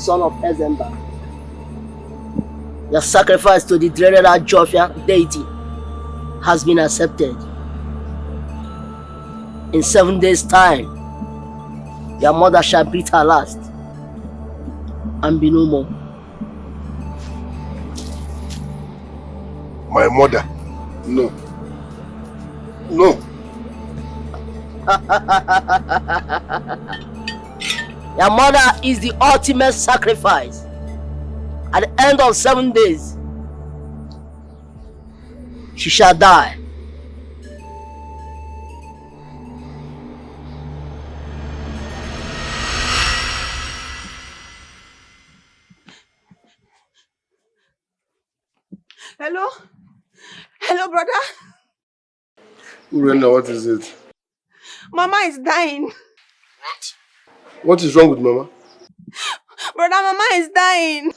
son of Ezemba. Your sacrifice to the dreaded Ajofia deity has been accepted. In 7 days' time, your mother shall breathe her last and be no more. My mother? No. No. Your mother is the ultimate sacrifice. At the end of 7 days, she shall die. Hello? Hello, brother? Urena, what is it? Mama is dying. What? What is wrong with Mama? Brother, Mama is dying.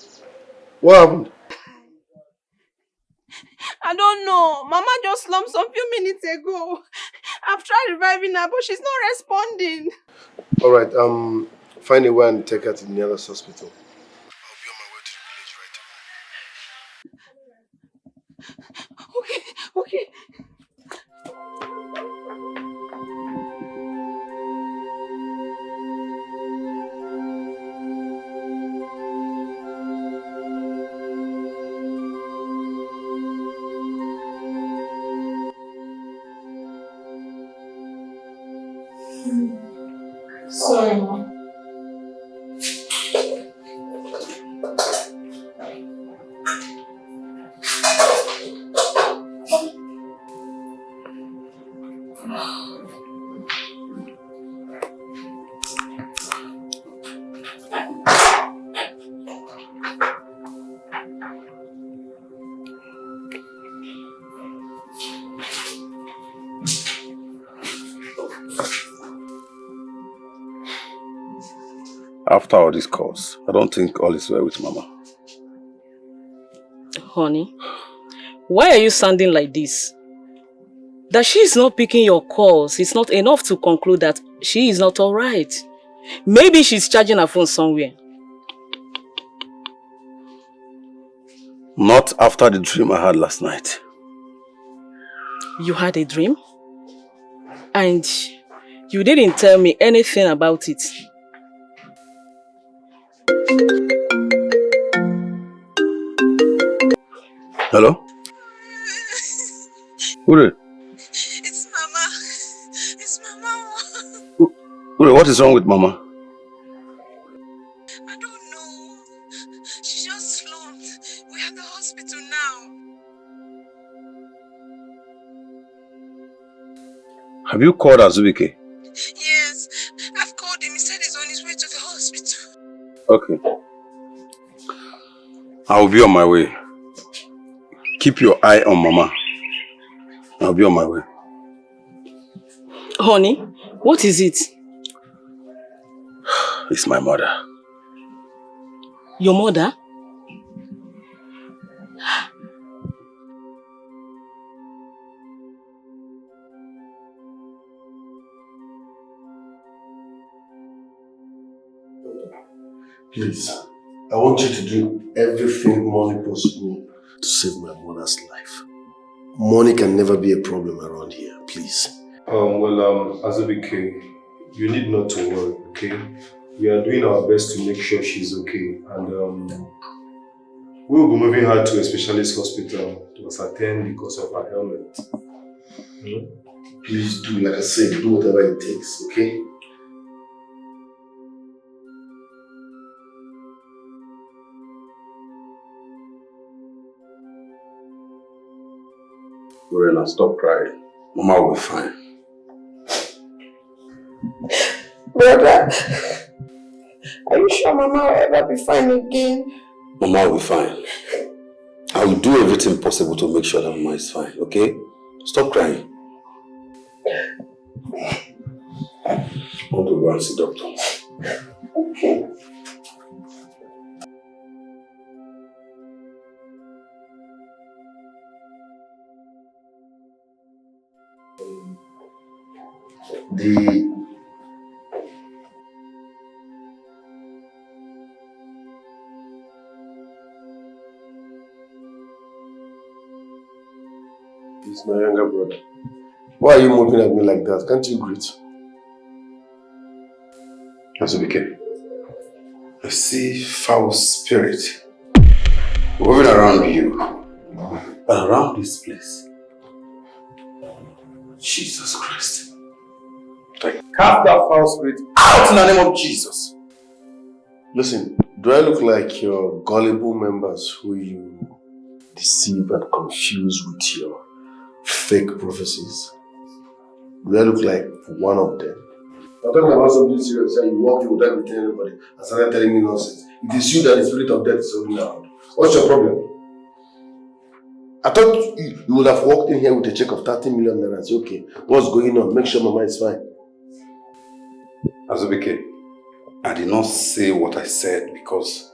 What happened? I don't know. Mama just slumped some few minutes ago. I've tried reviving her, but she's not responding. Alright, find a way and take her to the nearest hospital. I'll be on my way to the village right away. Okay, okay. Sorry, Mom. After all this course, I don't think all is well with Mama. Honey, why are you sounding like this? That she is not picking your calls is not enough to conclude that she is not alright. Maybe she's charging her phone somewhere. Not after the dream I had last night. You had a dream? And you didn't tell me anything about it. Hello? Ure? It's Mama. It's Mama. Ure, what is wrong with Mama? I don't know. She just slumped. We're at the hospital now. Have you called Azubike? Yes, I've called him. He said he's on his way to the hospital. Okay. I will be on my way. Keep your eye on Mama. I'll be on my way. Honey, what is it? It's my mother. Your mother? Please, I want you to do everything money possible to save my mother's life. Money can never be a problem around here, please. Azubike, you need not to worry, okay? We are doing our best to make sure she's okay, and we will be moving her to a specialist hospital to ascertain the cause of her ailment. Please do, like I said, do whatever it takes, okay? Lorena, stop crying. Mama will be fine. Brother, are you sure Mama will ever be fine again? Mama will be fine. I will do everything possible to make sure that Mama is fine, okay? Stop crying. I want to go and see doctor. Okay. He's my younger brother. Why are you looking at me like that? Can't you greet? Azubike, I see foul spirit moving around you and around this place. Jesus Christ. I cast that foul spirit out in the name of Jesus. Listen, do I look like your gullible members who you deceive and confuse with your fake prophecies? Do I look like one of them? I'm talking about something serious. You walked in without telling anybody and started telling me nonsense. It is you that the spirit of death is holding around. What's your problem? I thought you would have walked in here with a check of 30 million naira and say, okay, what's going on? Make sure Mama is fine. Azubike, I did not say what I said because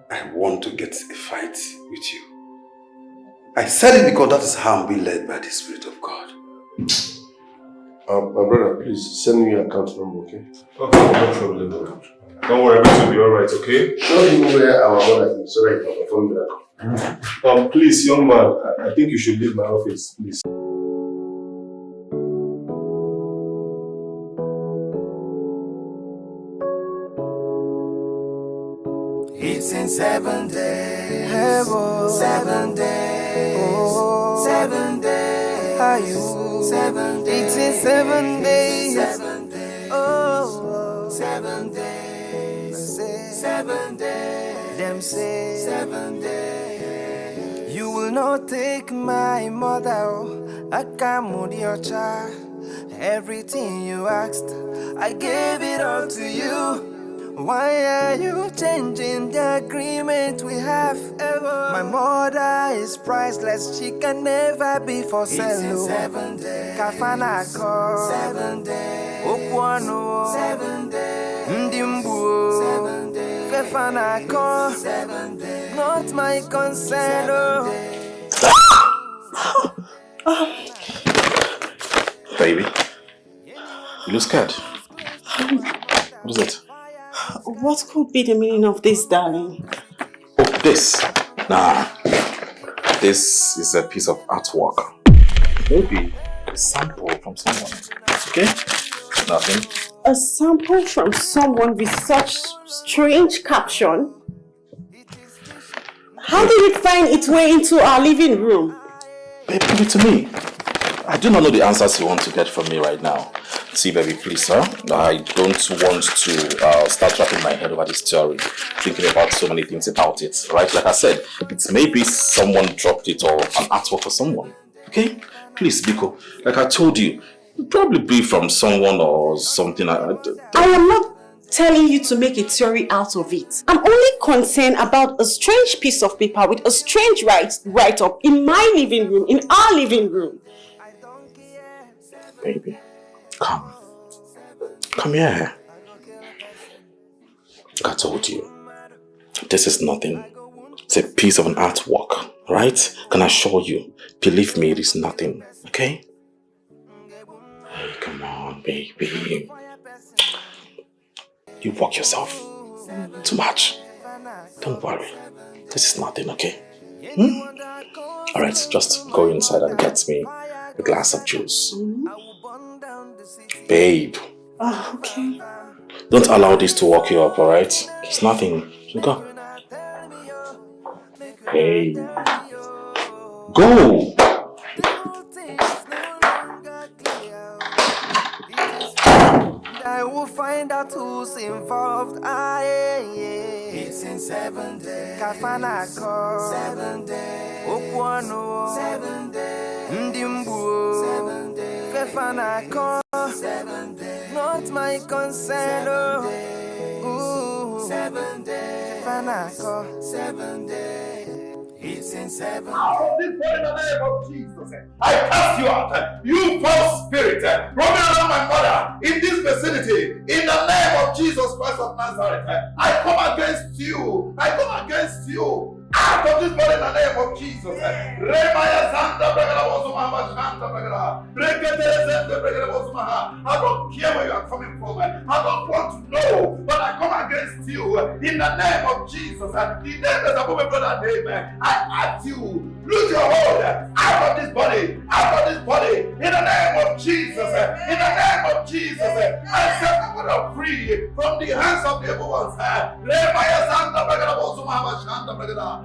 I want to get a fight with you. I said it because that is how I'm being led by the Spirit of God. My brother, please send me your account number, okay? Okay, no problem. Don't worry, everything will be alright, okay? Show him where our mother is so that he can perform miracle. Please, young man, I think you should leave my office, please. It's in 7 days. 7 days. Oh. 7 days. Are you 7 days? It's in 7 days. 7 days. Oh. 7 days. 7 days. Them say 7 days. You will not take my mother. I can't move your child. Everything you asked, I gave it all to you. Why are you changing the agreement we have? My mother is priceless, she can never be for sale. It's in 7 days. Kafana call 7 days. Okwano 7 days. Ndimbu 7 days. Kafana call 7 days. Not my concern. Baby, you look scared. What is it? What could be the meaning of this, darling? Oh, this. Nah. This is a piece of artwork. Maybe a sample from someone. Okay? Nothing. A sample from someone with such strange caption? How did it find its way into our living room? Babe, give it to me. I do not know the answers you want to get from me right now. See, baby, please, huh? I don't want to start wrapping my head over this story, thinking about so many things about it, right? Like I said, it's maybe someone dropped it or an artwork for someone, okay? Please, Biko, like I told you, it'll probably be from someone or something. I am not telling you to make a theory out of it. I'm only concerned about a strange piece of paper with a strange write-up in my living room, in our living room. Baby, come. Come here. I told you, this is nothing. It's a piece of an artwork, right? Can I assure you? Believe me, it is nothing, okay? Hey, come on, baby. You work yourself too much. Don't worry. This is nothing, okay? Alright, just go inside and get me a glass of juice. Babe. Oh, okay. Don't allow this to walk you up, alright? It's nothing. So go. Hey. Go! I will find out who's involved. It's in 7 days. Kafana call 7 days. Okwano 7 days. Ndimbu 7 days. Kafana call 7 days. Not my concern. 7 days. Kafana call 7 days. It's in 7 days. Out of this body in the name of Jesus. I cast you out. You foul spirit. Roaming around my mother in this vicinity. In the name of Jesus Christ of Nazareth. I come against you. I come against you. Out of this body in the name of Jesus. Remaya Santa Bragada Bosuma Shanta Bragada. Rekete Santa Bragada Bosuma. I don't care where you are coming from. I don't want to know, but I come against you in the name of Jesus. The name that's above my brother name. I ask you, lose your hold out of this body, out of this body, in the name of Jesus. In the name of Jesus. I set my brother free from the hands of the evil ones. Remaya Santa Bragada Bosuma Shanta Bragada.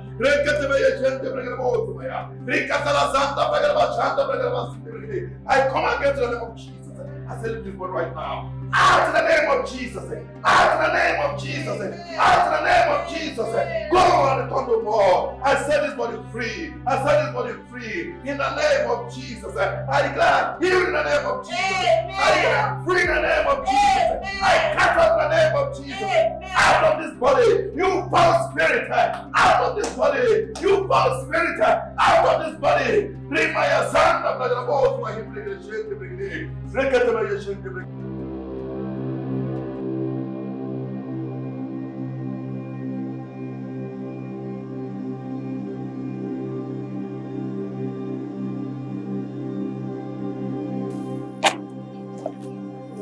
I come against the name of Jesus. I say this word right now. Out in the name of Jesus. Out in the name of Jesus. Out in the name of Jesus. Go and return no more. I set this body free. I set this body free. In the name of Jesus. I declare healed in the name of Jesus. I declare free in the name of Jesus. I cast out in the name of Jesus. Out of this body, you foul spirit. Out of this body, you foul spirit. Out of this body. Bring my son. I'm not going to go to my him. Bring the shit. Bring it.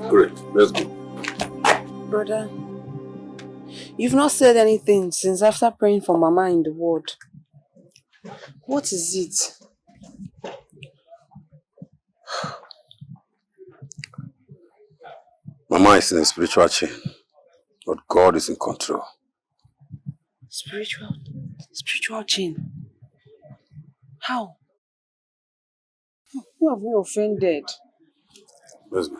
Great, let's go. Brother, you've not said anything since after praying for Mama in the ward. What is it? Mama is in a spiritual chain, but God is in control. Spiritual chain? How? Who have we offended? Let's go.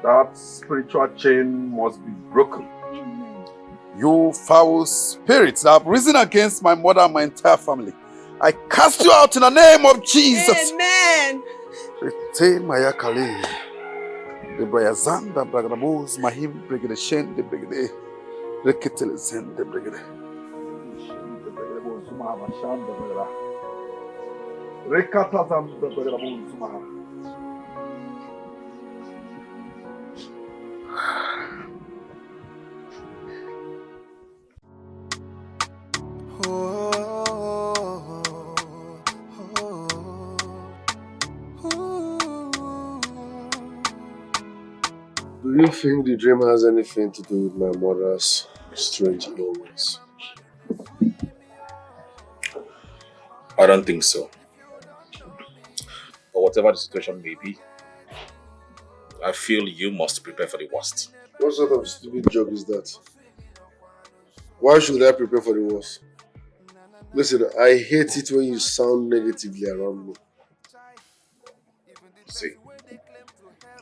That spiritual chain must be broken. Amen. You foul spirits that have risen against my mother and my entire family, I cast you out in the name of Jesus. Amen. Retain my yakale. The Brayazanda Bragrabos, Mahim Brigade Shen, the Brigade, Rekitilizen, the Brigade. Rekatazam, the Bragrabos. Do you think the dream has anything to do with my mother's strange illness? I don't think so. But whatever the situation may be, I feel you must prepare for the worst. What sort of stupid joke is that? Why should I prepare for the worst? Listen, I hate it when you sound negatively around me. See,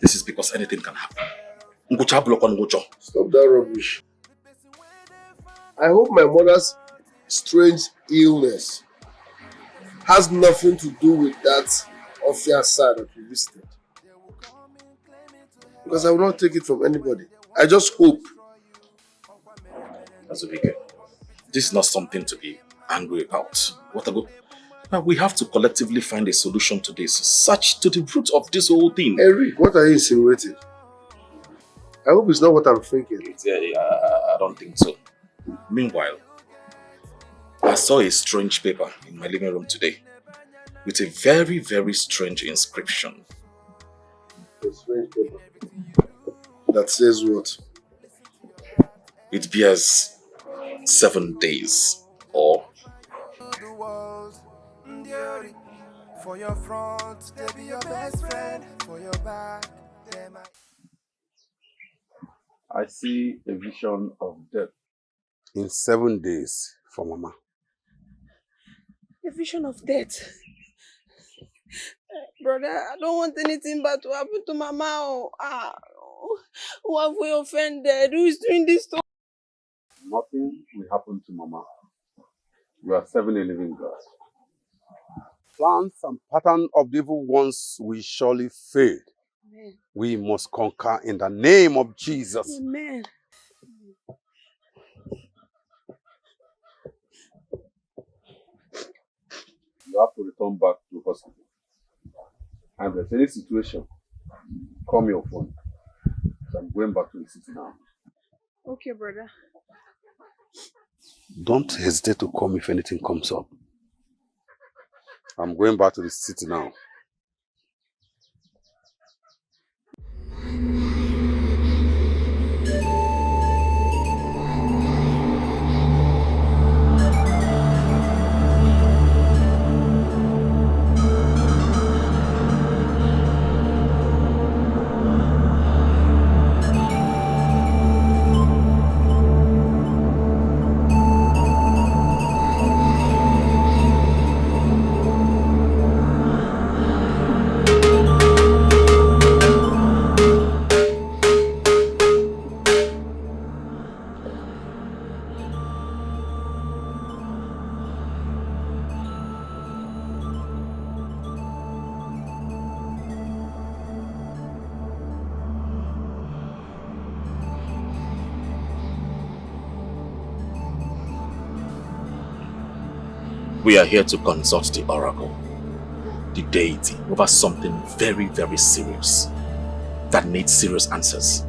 this is because anything can happen. Stop that rubbish. I hope my mother's strange illness has nothing to do with that Ofia side that we visited. Because I will not take it from anybody. I just hope. Azubike, this is not something to be angry about. Now we have to collectively find a solution to this. Search to the root of this whole thing. Eric, what are you insinuating? I hope it's not what I'm thinking. I don't think so. Meanwhile, I saw a strange paper in my living room today with a very, very strange inscription. A strange paper? That says what? It bears 7 days or for your front, they be your best friend. For your back, they might. I see a vision of death. In 7 days for Mama. A vision of death. Brother, I don't want anything bad to happen to Mama. Who have we offended? Who is doing this to? Nothing will happen to Mama. You are serving a living God. Plans and pattern of the evil ones will surely fade. Amen. We must conquer in the name of Jesus. Amen. You have to return back to hospital. And if there's any situation, call me your phone. So I'm going back to the city now. Okay, brother. Don't hesitate to call me if anything comes up. I'm going back to the city now. We are here to consult the oracle, the deity, over something very, very serious that needs serious answers.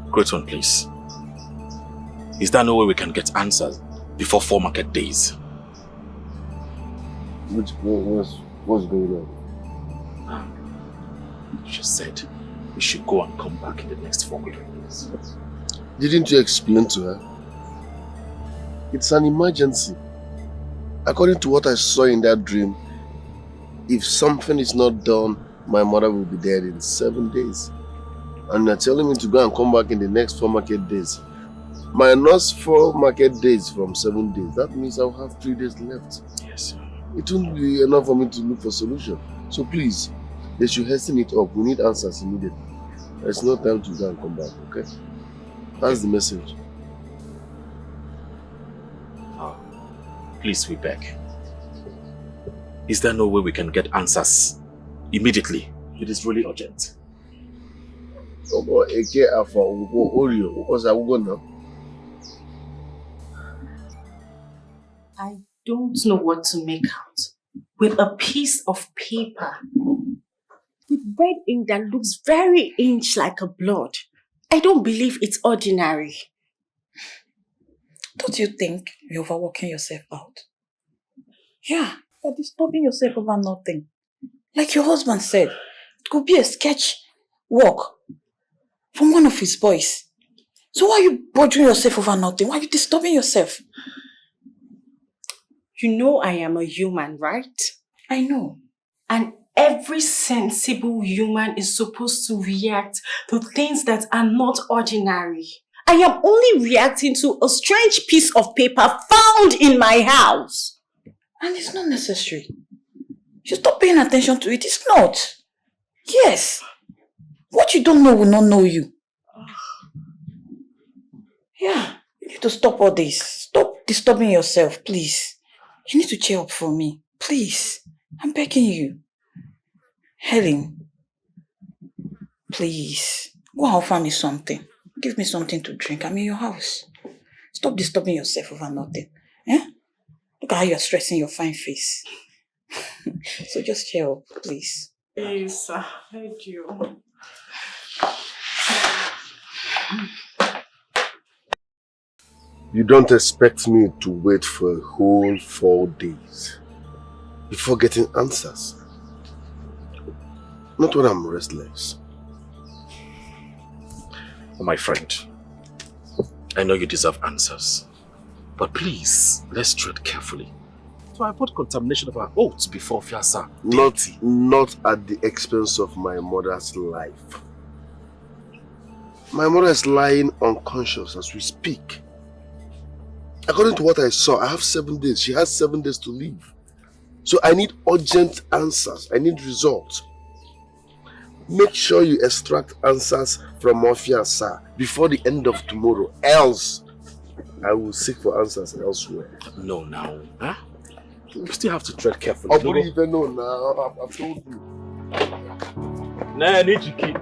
Great one, please. Is there no way we can get answers before 4 market days? What's going on? You just said we should go and come back in the next 4 market days. Didn't you explain to her? It's an emergency. According to what I saw in that dream, if something is not done, my mother will be dead in 7 days. And you're telling me to go and come back in the next 4 market days. Minus 4 market days from 7 days. That means I'll have 3 days left. Yes. It won't be enough for me to look for a solution. So please, they should hasten it up. We need answers immediately. There's no time to go and come back, okay? That's the message. Please, we beg. Is there no way we can get answers immediately? It is really urgent. I don't know what to make out with a piece of paper with red ink that looks very inch like a blood. I don't believe it's ordinary. Don't you think you're overworking yourself out? Yeah, you're disturbing yourself over nothing. Like your husband said, it could be a sketch work from one of his boys. So why are you bothering yourself over nothing? Why are you disturbing yourself? You know I am a human, right? I know. And every sensible human is supposed to react to things that are not ordinary. I am only reacting to a strange piece of paper found in my house. And it's not necessary. You stop paying attention to it. It's not. Yes. What you don't know will not know you. Yeah. You need to stop all this. Stop disturbing yourself, please. You need to cheer up for me. Please. I'm begging you. Helen. Please. Go and offer me something. Give me something to drink. I'm in your house. Stop disturbing yourself over nothing. Eh? Look at how you're stressing your fine face. So just cheer up, please. Yes, I heard you. You don't expect me to wait for a whole 4 days before getting answers. Not when I'm restless. Oh, my friend, I know you deserve answers, but please, let's tread carefully to avoid contamination of our oats before Fiasa. Not at the expense of my mother's life. My mother is lying unconscious as we speak. According to what I saw, I have 7 days. She has 7 days to live. So I need urgent answers. I need results. Make sure you extract answers from Fiasa before the end of tomorrow. Else, I will seek for answers elsewhere. No, now. Huh? You still have to tread carefully. I don't even know now. I've told you. Nah, I need to keep.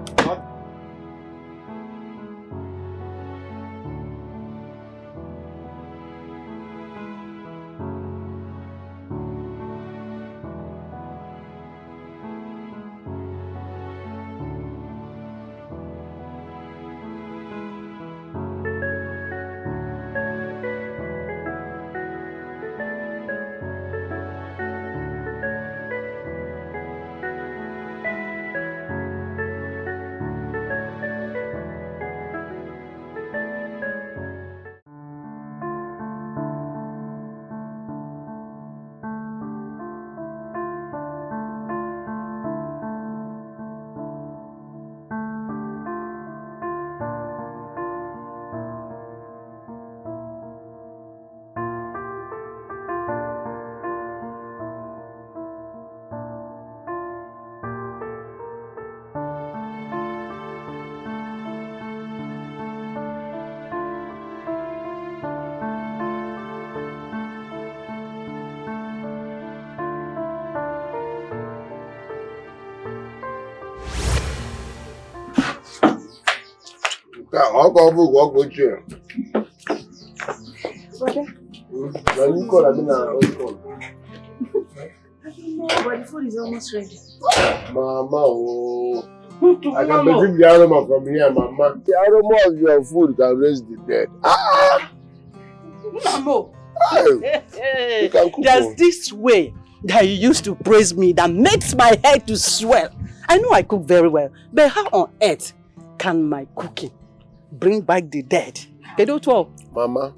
I'll go walk with you. Brother? When you call, I mean, I'll call. But the food is almost ready. Mama, oh. I can perceive the aroma from here, Mama. The aroma of your food can raise the dead. Ah! Mamo, You can cook. there's this way that you used to praise me that makes my head to swell. I know I cook very well, but how on earth can my cooking bring back the dead? They don't talk. Mama,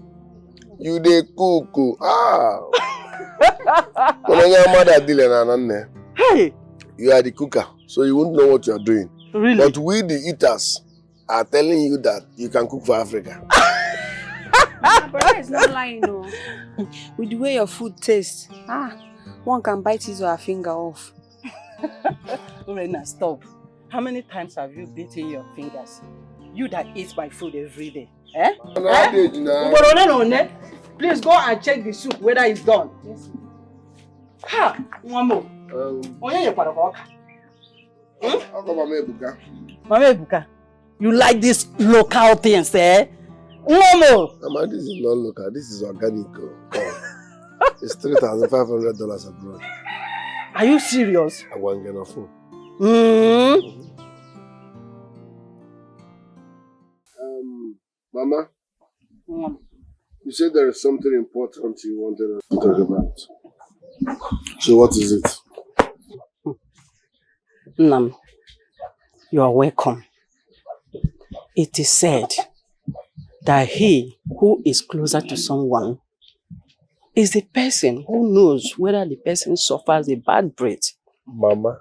you dey cook. Ah! When your mother dealing, Hey! You are the cooker, so you won't know what you are doing. Really? But we, the eaters, are telling you that you can cook for Africa. Brother is not lying, no. With the way your food tastes, one can bite his or her finger off. Lorena, stop. How many times have you beaten your fingers? You that eat my food every day. Eh? Please go and check the soup whether it's done. Yes. Ha! One more. Mama Ebuka, you like these local things, eh? One more. Mama, this is not local. This is organic. It's $3,500 abroad. Are you serious? I won't get off phone. Mama, you said there is something important you wanted us to talk about. So what is it? Nam, you are welcome. It is said that he who is closer to someone is the person who knows whether the person suffers a bad breath. Mama,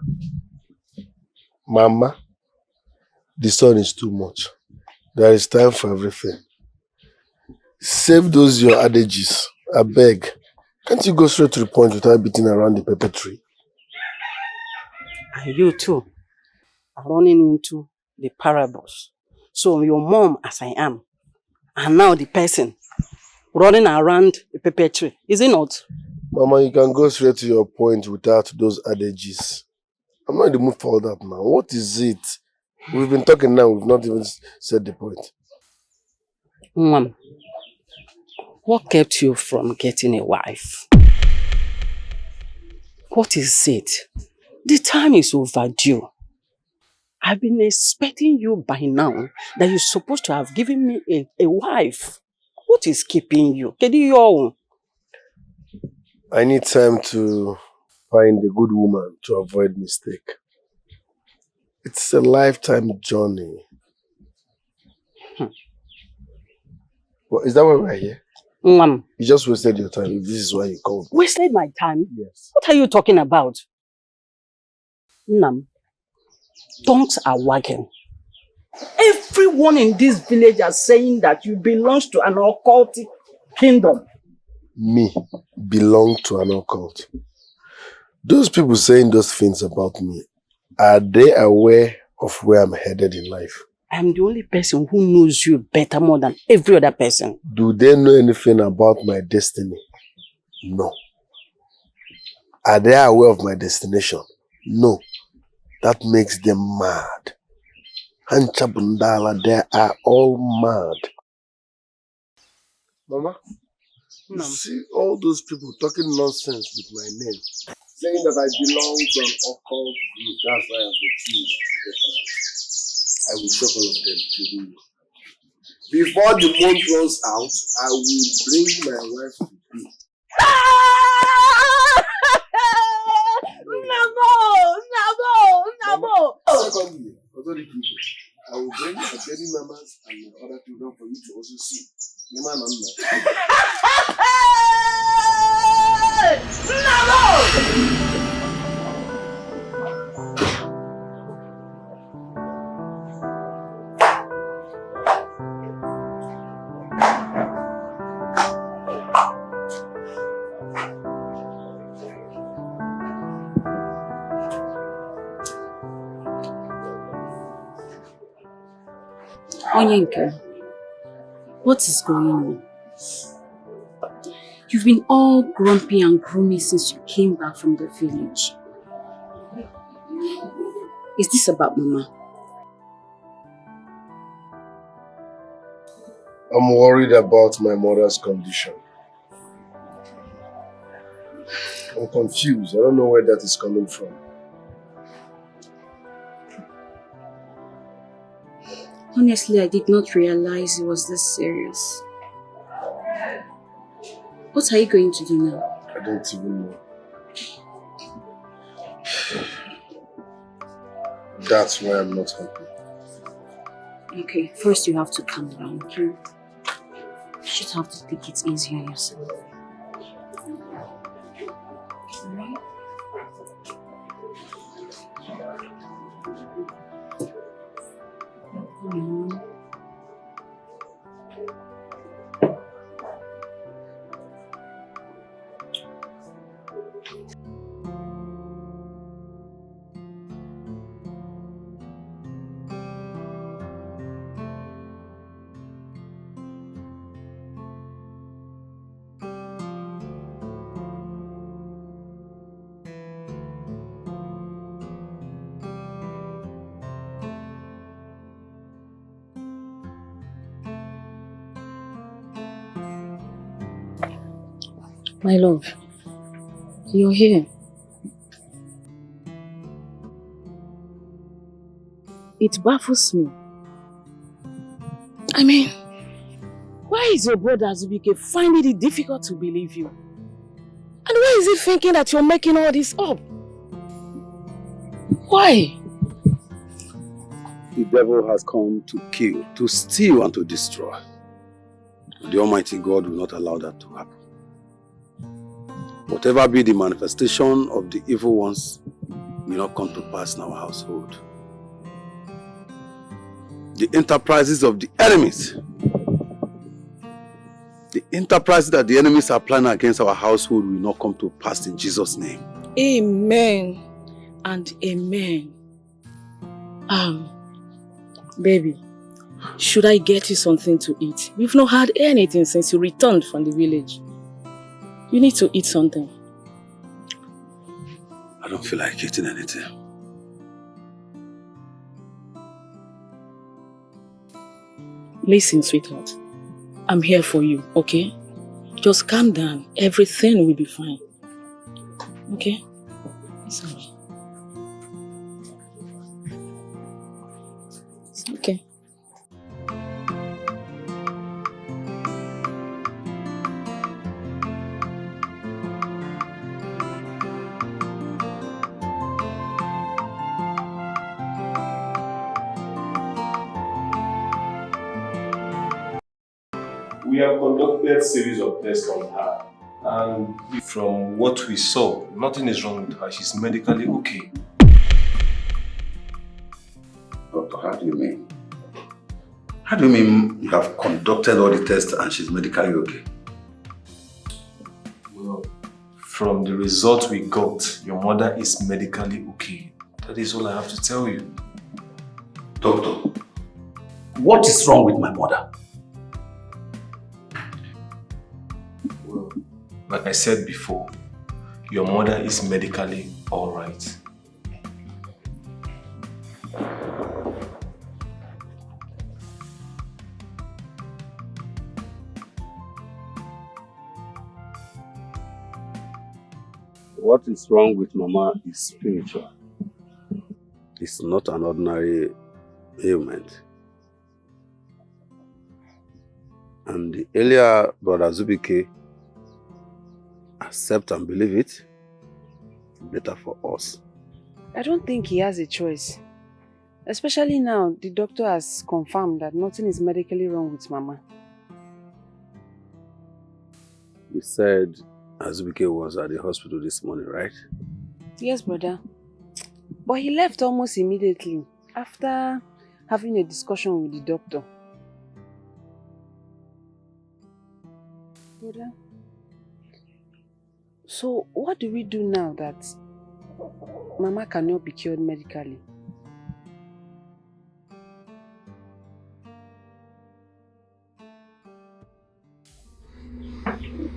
the sun is too much. There is time for everything. Save those your adages. I beg. Can't you go straight to the point without beating around the pepper tree? And you too are running into the parables. So your mom, as I am, and now the person running around the pepper tree, is it not? Mama, you can go straight to your point without those adages. I'm not in the mood for all that now. What is it? We've been talking now, we've not even said the point. Mom, what kept you from getting a wife? What is it? The time is overdue. I've been expecting you by now that you're supposed to have given me a wife. What is keeping you? Kedu I need time to find a good woman to avoid mistake. It's a lifetime journey. Well, is that why we're here? You just wasted your time if this is why you called. Wasted my time? Yes. What are you talking about? Tongues are wagging. Everyone in this village are saying that you belong to an occult kingdom. Me belong to an occult. Those people saying those things about me, are they aware of where I'm headed in life? I'm the only person who knows you better more than every other person. Do they know anything about my destiny? No. Are they aware of my destination? No. That makes them mad. Hanchabundala, they are all mad. Mama, you see all those people talking nonsense with my name, saying that I belong to an occult group. That's why I'm the thief. I will shock all of them to you. Before the month runs out, I will bring my wife to you. Nabo! Secondly, I will bring my baby mamas and my other children for you to also see. Onyenka, what is going on? You've been all grumpy and gloomy since you came back from the village. Is this about Mama? I'm worried about my mother's condition. I'm confused. I don't know where that is coming from. Honestly, I did not realize it was this serious. What are you going to do now? I don't even know. That's why I'm not happy. Okay, first you have to calm down, okay? You should have to take it easy on yourself. Alright? My love, you're here. It baffles me. I mean, why is your brother Azubike finding it difficult to believe you? And why is he thinking that you're making all this up? Why? The devil has come to kill, to steal, and to destroy. The Almighty God will not allow that to happen. Whatever be the manifestation of the evil ones will not come to pass in our household. The enterprises of the enemies, the enterprises that the enemies are planning against our household will not come to pass in Jesus' name. Amen and amen. Baby, should I get you something to eat? We've not had anything since you returned from the village. You need to eat something. I don't feel like eating anything. Listen, sweetheart. I'm here for you, okay? Just calm down. Everything will be fine. Okay? It's alright. It's okay. We have conducted a series of tests on her. And from what we saw, nothing is wrong with her. She's medically okay. Doctor, how do you mean? How do you mean you have conducted all the tests and she's medically okay? Well, from the results we got, your mother is medically okay. That is all I have to tell you. Doctor, what is wrong with my mother? Well, like I said before, your mother is medically alright. What is wrong with Mama is spiritual. It's not an ordinary ailment. And the earlier Brother Zubike accept and believe it, better for us. I don't think he has a choice. Especially now, the doctor has confirmed that nothing is medically wrong with Mama. You said Azubike was at the hospital this morning, right? Yes, brother. But he left almost immediately after having a discussion with the doctor. Brother, so what do we do now that Mama cannot be cured medically?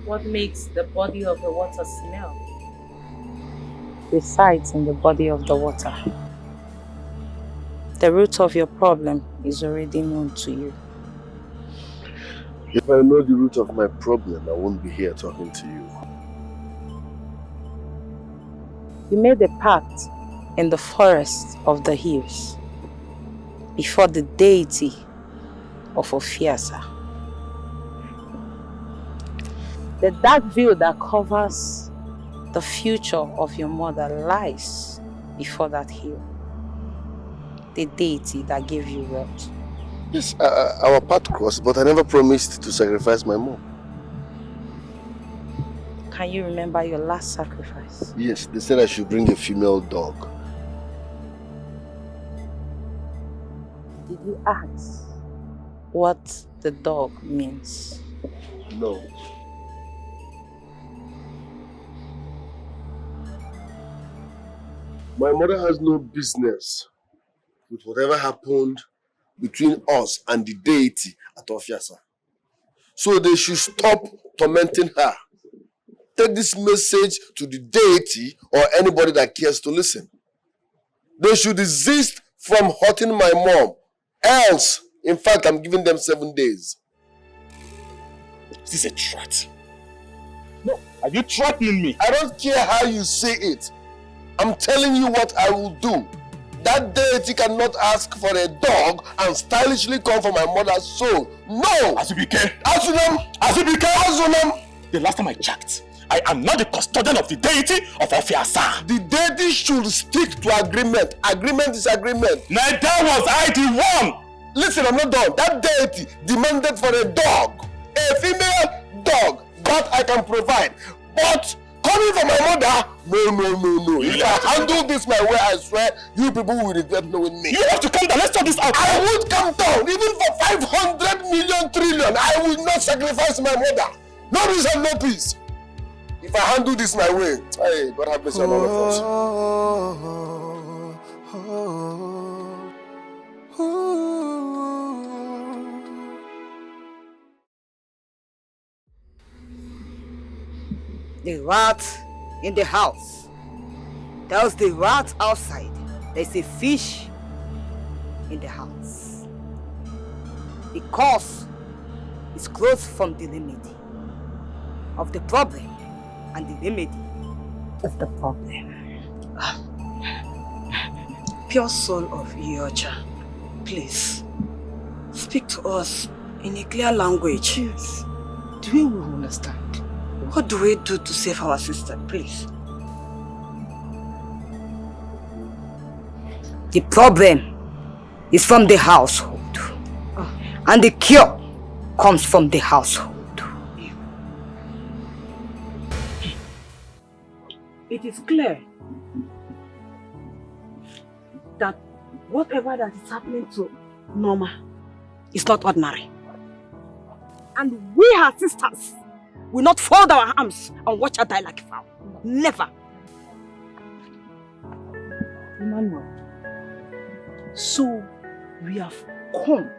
What makes the body of the water smell resides in the body of the water. The root of your problem is already known to you. If I know the root of my problem, I won't be here talking to you. You made a pact in the forest of the hills before the deity of Ofiasa. The dark veil that covers the future of your mother lies before that hill. The deity that gave you wealth. Yes, our path crossed, but I never promised to sacrifice my mom. Can you remember your last sacrifice? Yes, they said I should bring a female dog. Did you ask what the dog means? No. My mother has no business with whatever happened between us and the deity at Ofiasa. So they should stop tormenting her. Take this message to the deity or anybody that cares to listen. They should desist from hurting my mom. Else, in fact, I'm giving them 7 days. Is this a threat? No, are you threatening me? I don't care how you say it. I'm telling you what I will do. That deity cannot ask for a dog and stylishly come for my mother's soul. No! Azubike! Azunam! The last time I checked, I am not the custodian of the deity of Ofiasa. The deity should stick to agreement. Agreement is agreement. Neither was I the one! Listen, I'm not done. That deity demanded for a dog. A female dog. That I can provide. But coming for my mother, no. If I handle this my way, I swear, you people will regret knowing me. You have to come down. Let's sort this out. I would come down. Even for 500 million trillion, I will not sacrifice my mother. No reason, no peace. If I handle this my way, hey, God have mercy on all of us. The rat in the house tells the rat outside there's a fish in the house. The cause is close from the remedy of the problem and the remedy of the problem. Pure soul of Iocha, please speak to us in a clear language. Yes. Do you understand? What do we do to save our sister, please? The problem is from the household. And the cure comes from the household. It is clear that whatever that is happening to Norma is not ordinary. And we, her sisters, will not fold our arms and watch her die like a fowl. Never. Emmanuel, so we have come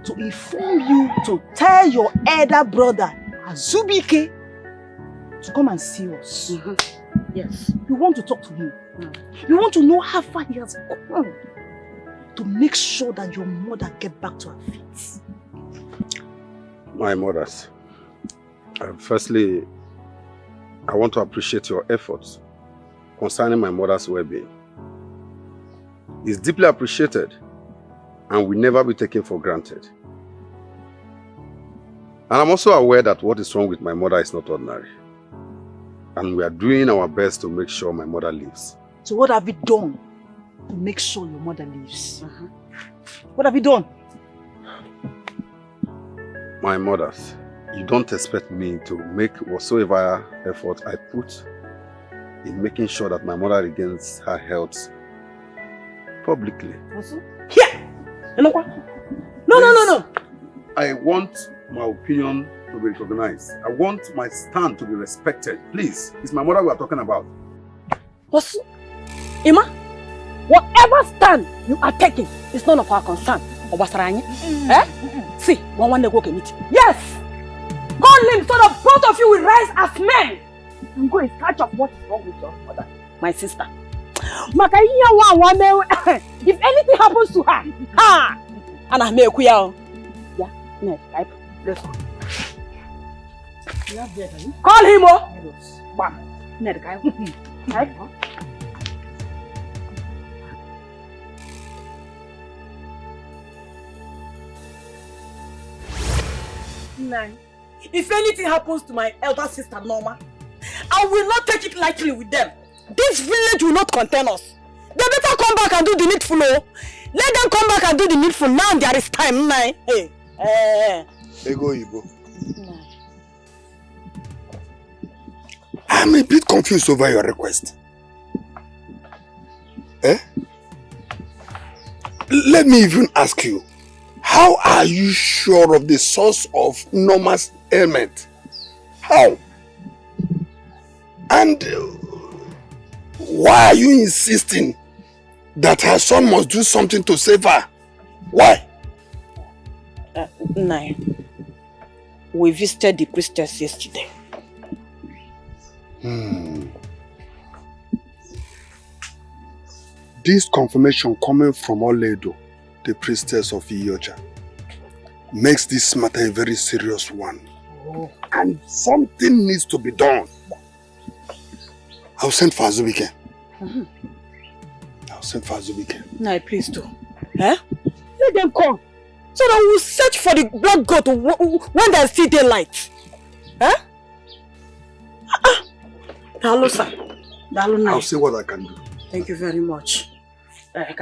to inform you to tell your elder brother, Azubike, to come and see us. Yes. You want to talk to him. You want to know how far he has gone to make sure that your mother gets back to her feet. My mothers, firstly, I want to appreciate your efforts concerning my mother's well-being. It's deeply appreciated and will never be taken for granted. And I'm also aware that what is wrong with my mother is not ordinary. And we are doing our best to make sure my mother lives. So what have you done to make sure your mother lives? What have you done? My mothers, you don't expect me to make whatsoever effort I put in making sure that my mother regains her health publicly. Here! No. I want my opinion to be recognized. I want my stand to be respected. Please, it's my mother we are talking about. Ima, whatever stand you are taking is none of our concern. See, one day go meet. Yes! Call him so that both of you will rise as men and go in search of what is wrong with your mother, my sister. If anything happens to her, and I make you. Yeah, let's go. Call him, If anything happens to my elder sister Norma, I will not take it lightly with them. This village will not contain us. They better come back and do the needful. Let them come back and do the needful. Now there is time. Hey. Ego Ibo. I'm a bit confused over your request. Let me even ask you, how are you sure of the source of Norma's ailment? How? And why are you insisting that her son must do something to save her? Why? We visited the priestess yesterday. This confirmation coming from Oledo, the priestess of Iyocha, makes this matter a very serious one. And something needs to be done. I'll send for Azubike. I'll send for Azubike. No, please do. Let them come. So that we'll search for the blood god when there's still daylight. Hello, sir. I'll see what I can do. Thank you very much. Let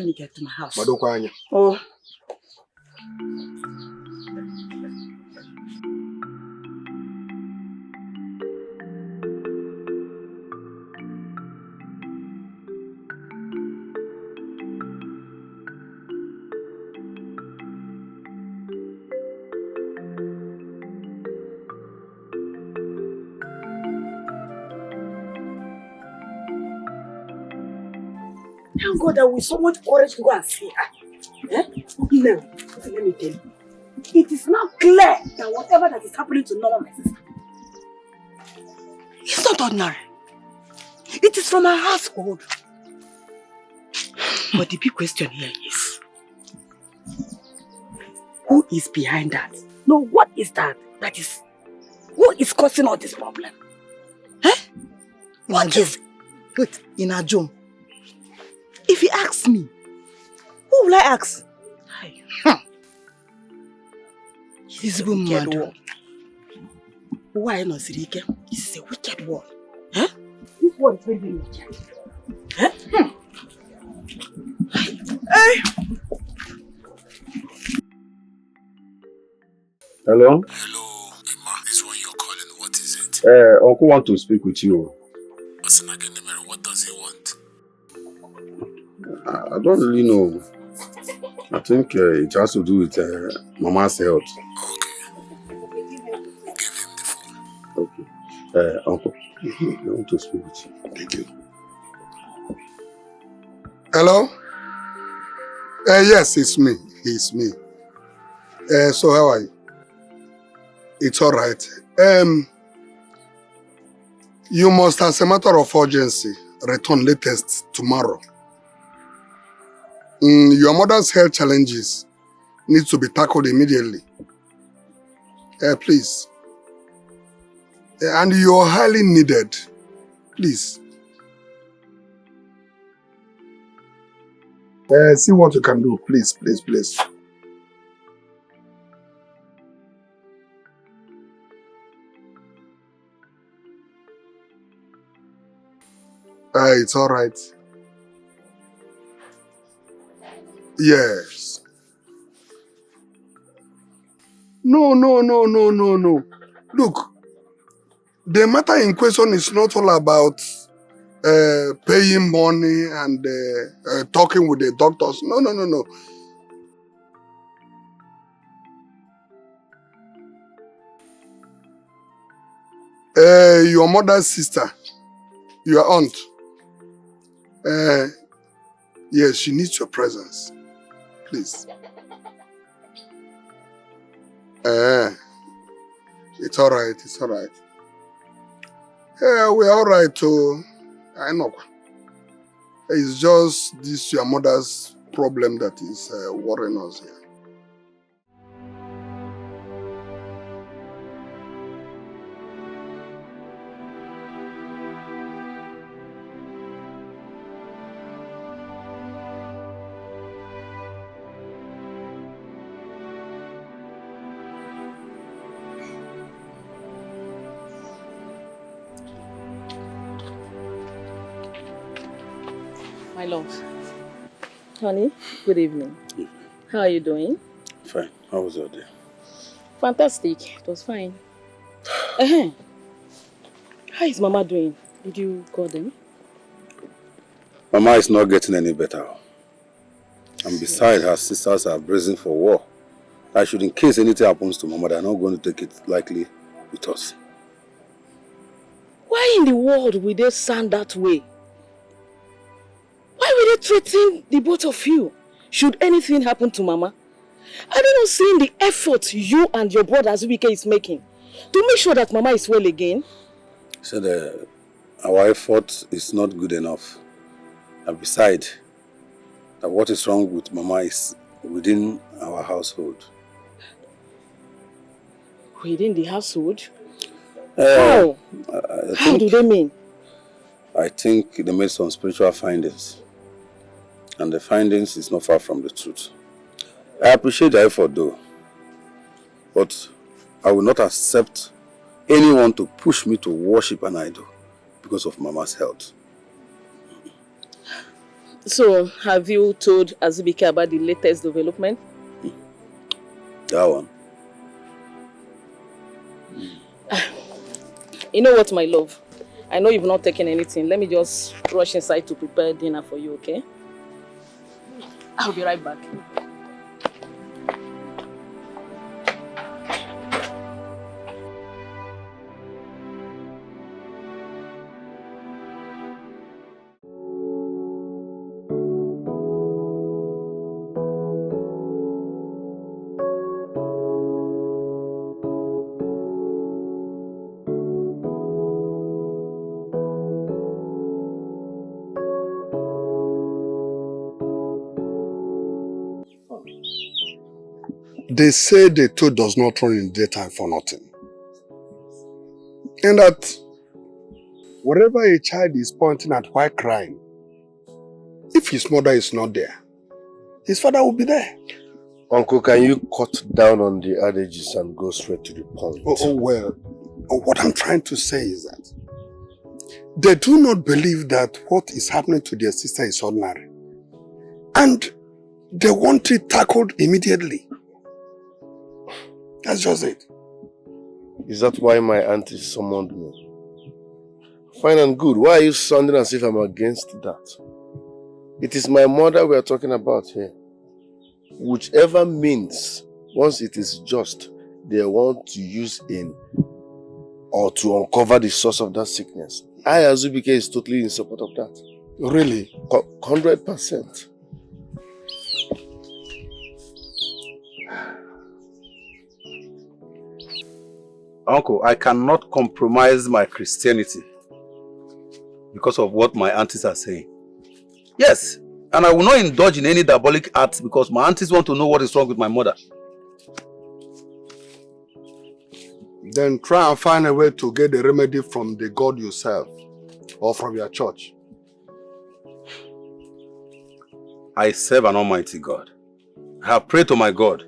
me get to my house. Oh. Thank God that with so much courage to go and see her. No, let me tell you. It is now clear that whatever that is happening to Norma, my sister, it's not ordinary. It is from her household. But the big question here is, who is behind that? No, what is that? Who is causing all this problem? What is it? Wait, in Ajum. If he asks me, who will I ask? He's a wicked one. Why not, Sirike? This is a wicked one. This one is very, very wicked. Hey! Hello? Hello, Emma. It's when you're calling. What is it? Uncle want to speak with you. What does he want? I don't really know. I think it has to do with Mama's health. Okay. Uncle, I want to speak with you. Thank you. Hello? Yes, it's me. It's me. So how are you? It's all right. You must, as a matter of urgency, return latest tomorrow. Your mother's health challenges need to be tackled immediately. Please. And you're highly needed. Please. See what you can do. Please, please, please. It's all right. Yes. No. Look, the matter in question is not all about paying money and talking with the doctors. No. Your mother's sister, your aunt, yes, she needs your presence. Please. It's all right. We're all right too. I know. It's just this your mother's problem that is worrying us here. My love. Honey, good evening. How are you doing? Fine. How was your day? Fantastic. It was fine. How is Mama doing? Did you call them? Mama is not getting any better. And besides, her sisters are bracing for war. That should, in case anything happens to Mama, they're not going to take it lightly with us. Why in the world will they sound that way? Why will they threaten the both of you? Should anything happen to Mama? Are they not seeing the effort you and your brother Azubike is making to make sure that Mama is well again? He said our effort is not good enough. And besides, that what is wrong with Mama is within our household. Within the household? How? How do they mean? I think they made some spiritual findings. And the findings is not far from the truth. I appreciate the effort though. But I will not accept anyone to push me to worship an idol because of Mama's health. So, have you told Azubike about the latest development? That one. You know what, my love? I know you've not taken anything. Let me just rush inside to prepare dinner for you, okay? I'll be right back. They say the toad does not run in daytime for nothing. And that wherever a child is pointing at while crying, if his mother is not there, his father will be there. Uncle, can you cut down on the adages and go straight to the point? Well, what I'm trying to say is that they do not believe that what is happening to their sister is ordinary. And they want it tackled immediately. That's just it. Is that why my auntie summoned me? Fine and good. Why are you sounding as if I'm against that? It is my mother we are talking about here. Whichever means, once it is just, they want to use in or to uncover the source of that sickness. I, Azubike, is totally in support of that. Really? 100%. Uncle, I cannot compromise my Christianity because of what my aunties are saying. Yes, and I will not indulge in any diabolic acts because my aunties want to know what is wrong with my mother. Then try and find a way to get the remedy from the God you serve or from your church. I serve an almighty God. I have prayed to my God,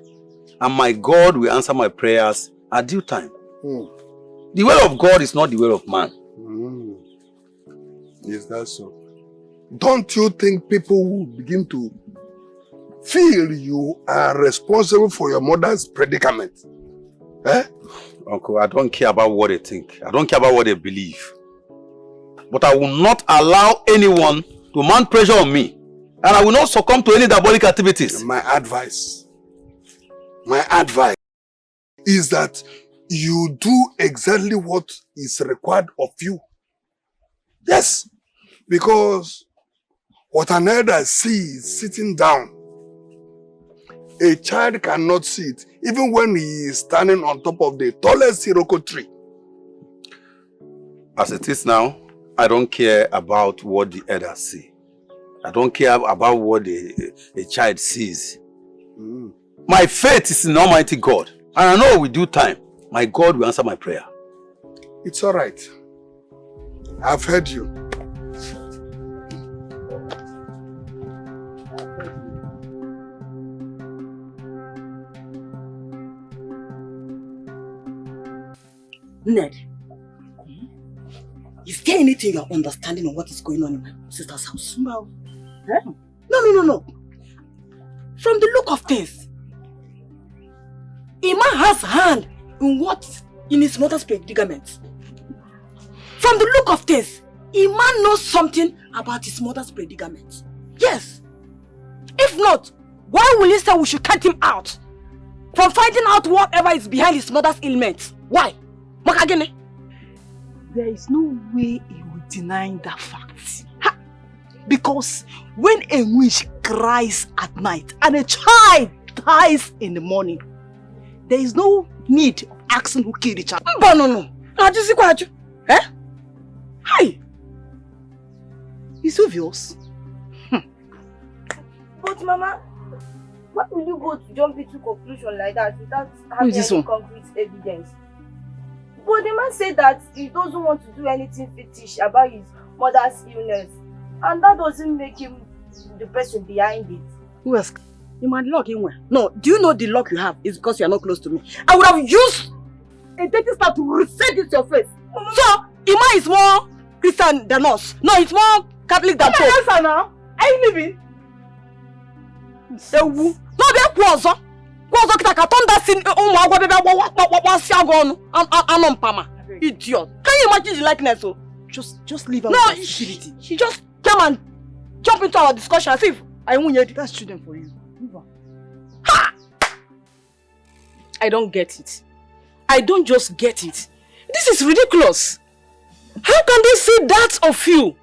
and my God will answer my prayers at due time. The will of God is not the will of man. Is that so? Don't you think people will begin to feel you are responsible for your mother's predicament? Eh? Uncle, I don't care about what they think. I don't care about what they believe. But I will not allow anyone to mount pressure on me. And I will not succumb to any diabolic activities. My advice is that you do exactly what is required of you. Yes, because what an elder sees sitting down, a child cannot see it, even when he is standing on top of the tallest Iroko tree. As it is now, I don't care about what the elders see. I don't care about what a child sees. My faith is in Almighty God. And I know with due time, my God will answer my prayer. It's all right. I've heard you. Ned, is there anything you're understanding on what is going on in my sister's house? No. Huh? No. From the look of things, Ima has hand in his mother's predicament. From the look of things, Ima knows something about his mother's predicament. Yes. If not, why will he say we should cut him out from finding out whatever is behind his mother's ailment? Why? Makagene? There is no way he will deny that fact. Because when a witch cries at night and a child dies in the morning, there is no need of asking who killed the child. No. Eh? Hi. It's obvious. But Mama, why will you go to jump into conclusion like that without Who having is this any one? concrete evidence? But the man said that he doesn't want to do anything fetish about his mother's illness. And that doesn't make him the person behind it. Who else? You might lock in where? No, do you know the lock you have is because you are not close to me? I would have used a dentist star to reset this your face. So, Ima is more Christian than us. No, it's more Catholic than Pope. Answer now. Are you leaving? No, be kwazo. Kwazo kita ka turn that sin agwa bebe wa si agonu. Anom pama. Idiot. Can you imagine the likeness? Oh? Just leave her. No, she just came and jump into our discussion as if I won't hear it. That's children for you. Move on. Ha! I don't get it. I don't just get it. This is ridiculous. How can they say that of you?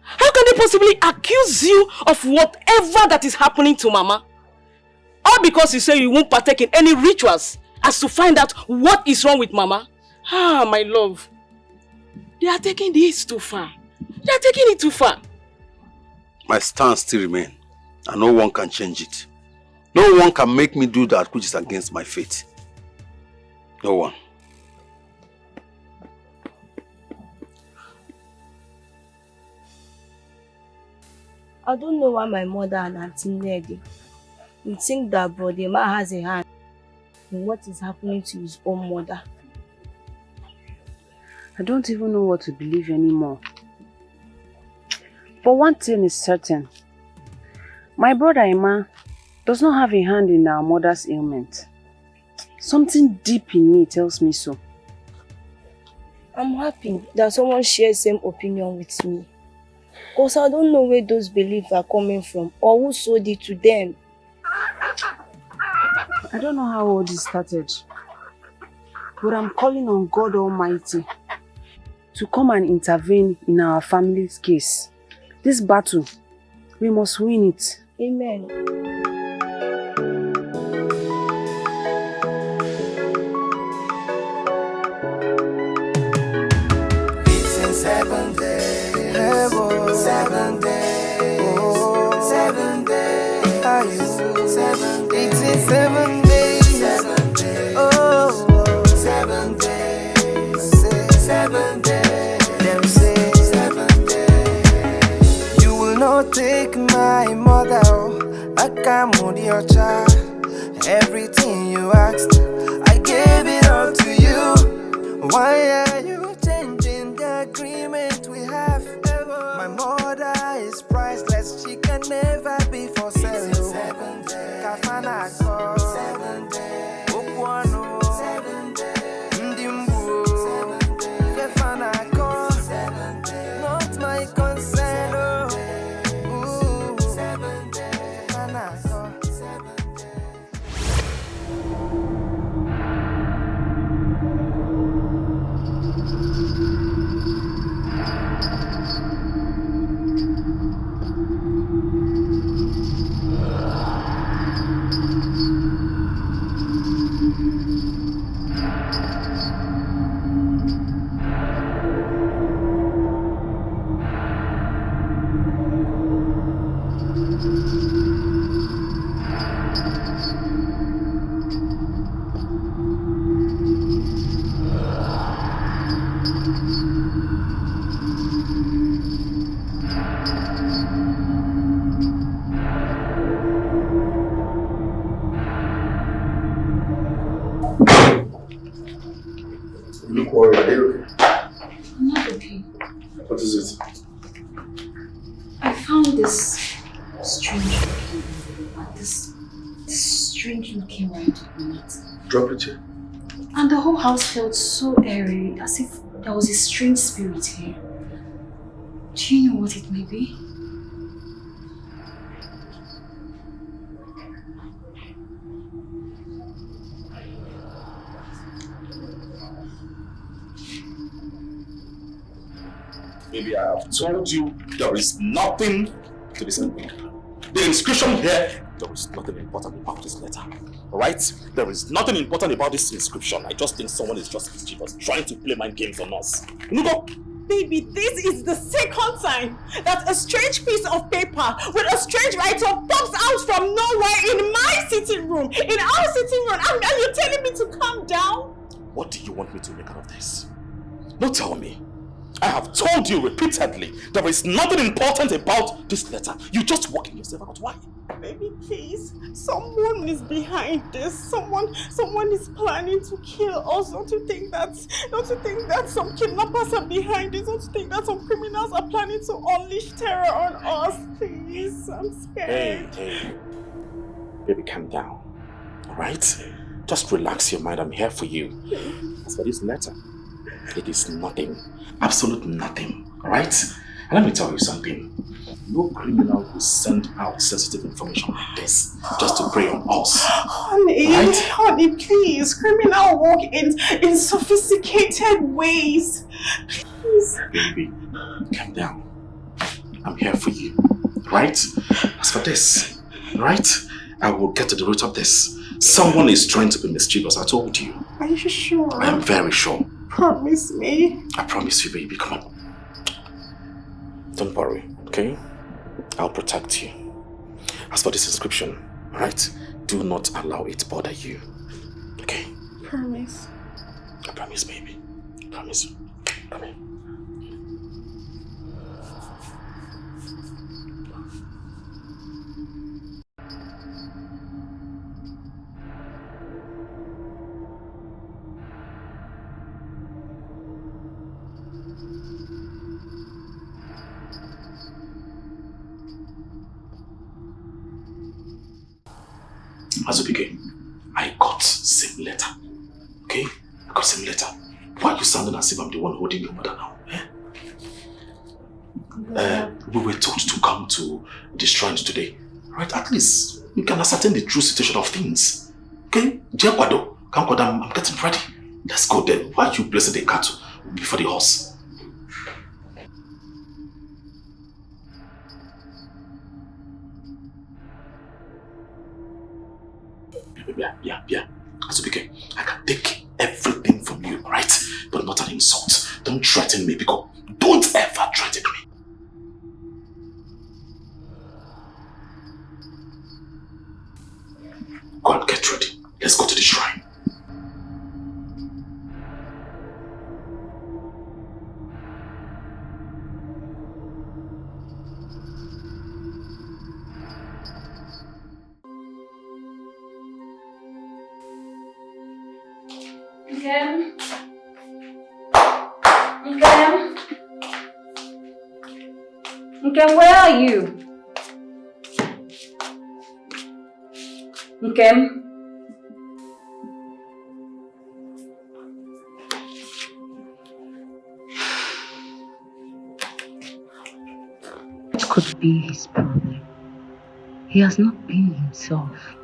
How can they possibly accuse you of whatever that is happening to Mama? All because you say you won't partake in any rituals as to find out what is wrong with Mama? Ah, my love. They are taking this too far. They are taking it too far. My stance still remains, and no one can change it. No one can make me do that which is against my faith. No one. I don't know why my mother and Auntie Nedi would think that Brodema has a hand in what is happening to his own mother. I don't even know what to believe anymore. But one thing is certain. My brother Ima does not have a hand in our mother's ailment. Something deep in me tells me so. I'm happy that someone shares same opinion with me. Because I don't know where those beliefs are coming from or who sold it to them. I don't know how all this started, but I'm calling on God Almighty to come and intervene in our family's case. This battle, we must win it. Amen. It's in 7 days. 7 days. Oh, 7 days. Are you 7 days? It's in 7 days. 7 days. Oh, 7 days. 7 days. Them say 7 days. You will not take my mother. I can't move your child. Everything you asked, I gave it all to you. Why are you changing the agreement we have? My mother is priceless, she can never be for sale. 7 days. Kafana call. 7 days. Okwano. 7 days. Ndimbu. 7 days. Kafana call. 7 days. Not my concern. Oh. Ooh. 7 days. Kafana call. 7 days. You look worried. Are you okay? I'm not okay. What is it? I found this strange looking envelope, this strange looking writing on it. Drop it here. And the whole house felt so airy, as if there was a strange spirit here. Do you know what it may be? Maybe I have told you there is nothing to this envelope. The inscription here, there is nothing important about this letter. Alright? There is nothing important about this inscription. I just think someone is just mischievous, trying to play mind games on us. Go. Baby, this is the second time that a strange piece of paper with a strange write-up pops out from nowhere in my sitting room, in our sitting room, and you're telling me to calm down? What do you want me to make out of this? No, tell me. I have told you repeatedly there is nothing important about this letter. You just working yourself out. Why? Baby, please. Someone is behind this. Someone is planning to kill us. Don't you think that some kidnappers are behind this? Don't you think that some criminals are planning to unleash terror on us? Please, I'm scared. Hey. Baby, calm down. Alright? Just relax your mind. I'm here for you. As for this letter, it is nothing. Absolute nothing. Alright? And let me tell you something. No criminal will send out sensitive information like this just to prey on us. Honey, please. Criminal work in sophisticated ways. Please. Baby, calm down. I'm here for you. Right? As for this, right? I will get to the root of this. Someone is trying to be mischievous, I told you. Are you sure? I am very sure. Promise me. I promise you, baby. Come on. Don't worry, okay? I'll protect you. As for this inscription, right? Do not allow it to bother you. Okay? Promise. I promise, baby. I promise you. Come here. Azubike, I got same letter as if I'm the one holding your mother now. We were told to come to the shrines today. Right? At least we can ascertain the true situation of things. Okay? Jekwado, I'm getting ready. Let's go then. Why are you placing the cattle before the horse? Yeah. Azubike, I can take everything from you, right? But not an insult. Don't threaten me, because don't ever threaten me. Go and get ready. Let's go to the shrine. Nkem, where are you? Nkem? What could be his problem? He has not been himself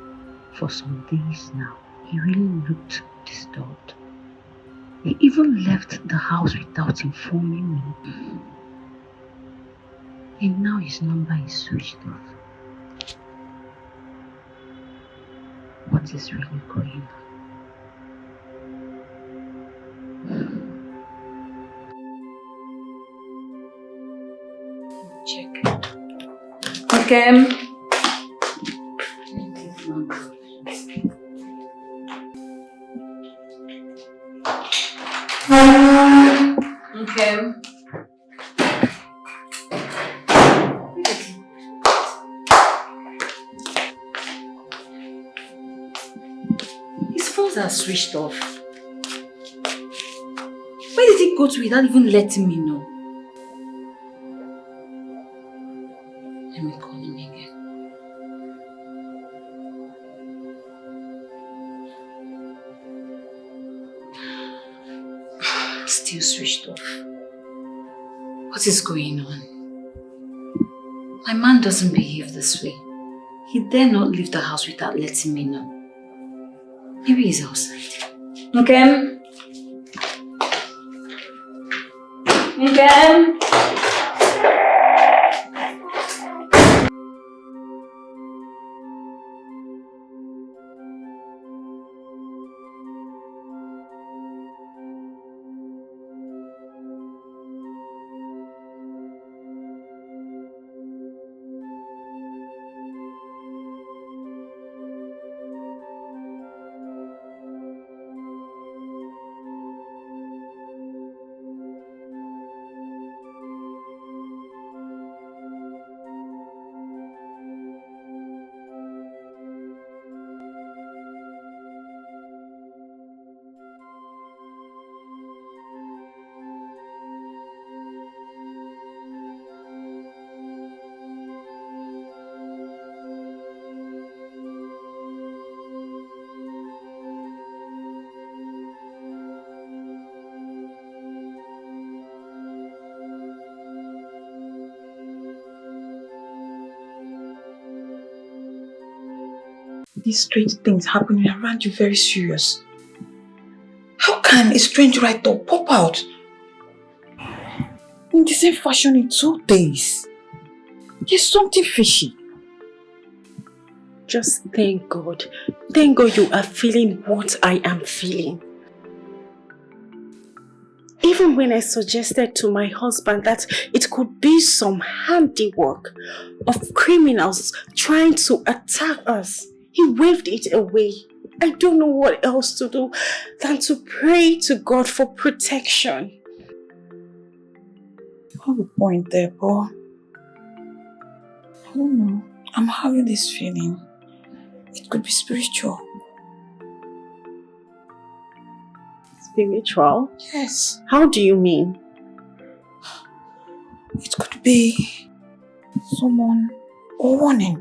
for some days now. He really looked disturbed. He even left the house without informing me. And now his number is switched off. What is really going on? Check. Nkem? Nkem? His phones are switched off. Where did he go to without even letting me know? Let me call him again. Still switched off. What is going on? My man doesn't behave this way. He dare not leave the house without letting me know. Maybe he's outside. Okay? Okay? These strange things happening around you very serious. How can a strange writer pop out in the same fashion in 2 days? There's something fishy. Just thank God. Thank God you are feeling what I am feeling. Even when I suggested to my husband that it could be some handiwork of criminals trying to attack us, he waved it away. I don't know what else to do than to pray to God for protection. What's the point there, Paul? I don't know. I'm having this feeling. It could be spiritual. Spiritual? Yes. How do you mean? It could be someone or warning.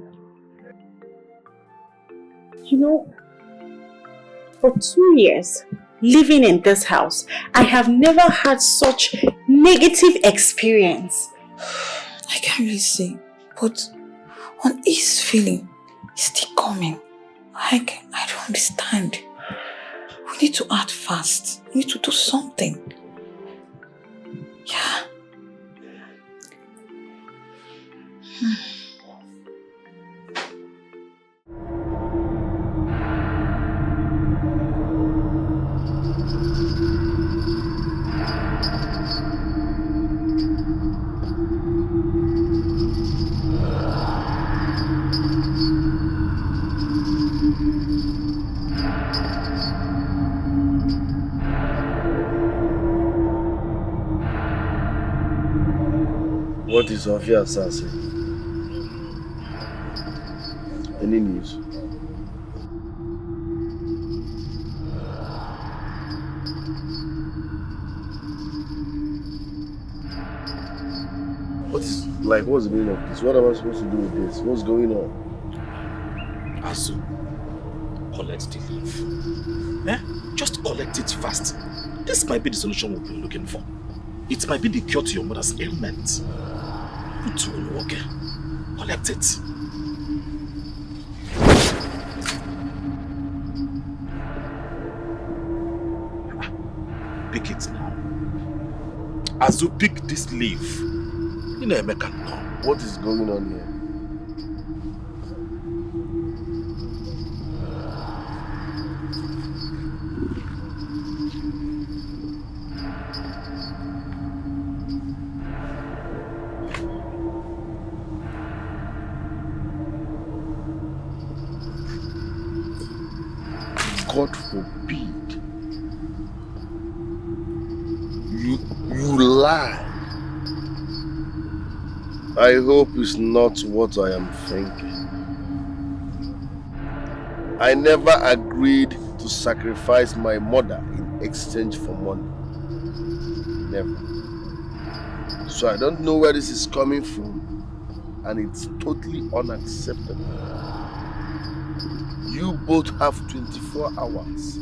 You know, for 2 years, living in this house, I have never had such negative experience. I can't really say, but on his feeling, it's still coming. I don't understand. We need to act fast. We need to do something. Yeah. What is Sophia saying? Any news? What's the meaning of this? What am I supposed to do with this? What's going on? Azu, collect the leave. Just collect it fast. This might be the solution we've been looking for. It might be the cure to your mother's ailment. Okay. Collect it. Pick it now. Azu, pick this leaf. You know, Emeka, no. What is going on here? God forbid you lie. I hope it's not what I am thinking. I never agreed to sacrifice my mother in exchange for money. Never. So I don't know where this is coming from, and it's totally unacceptable. You both have 24 hours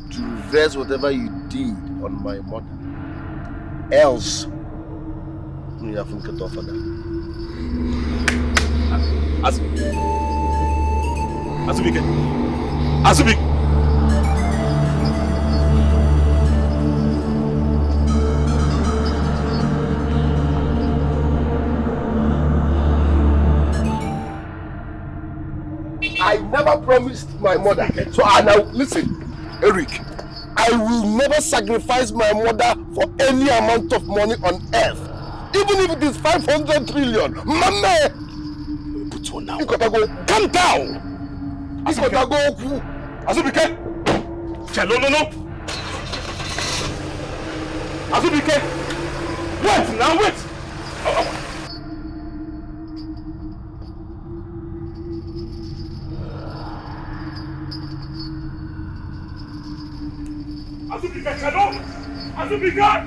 to reverse whatever you did on my mother. Else, you have to get off of that. Azubike! I never promised my mother. So now listen, Eric. I will never sacrifice my mother for any amount of money on earth. Even if it is 500 trillion. Mama! Put on now. You gotta go. Calm down! You gotta go. Azubike! No. Azubike! Wait now, wait! Azubike!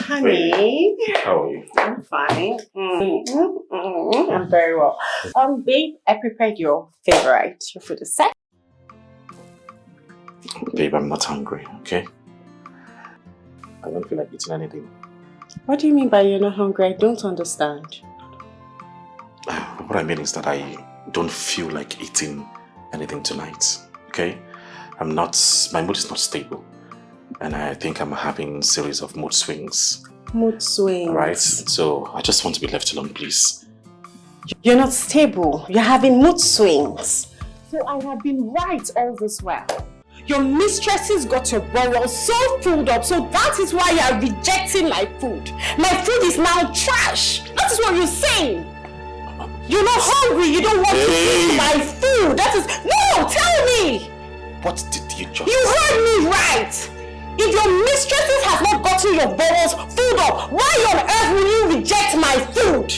Honey. How are you? I'm fine. I'm very well. Babe, I prepared your favorite. Your food is set. Babe, I'm not hungry, okay? I don't feel like eating anything. What do you mean by you're not hungry? I don't understand. What I mean is that I don't feel like eating anything tonight, okay? My mood is not stable. And I think I'm having a series of mood swings. Mood swings? Right? So I just want to be left alone, please. You're not stable. You're having mood swings. So I have been right all this while. Your mistresses got your bowels so filled up, so that is why you are rejecting my food. My food is now trash. That is what you're saying. You're not hungry. You don't want to eat my food. That is... No, tell me. What did you just... You heard me right. If your mistresses have not gotten your bowels filled up, why on earth will you reject my food?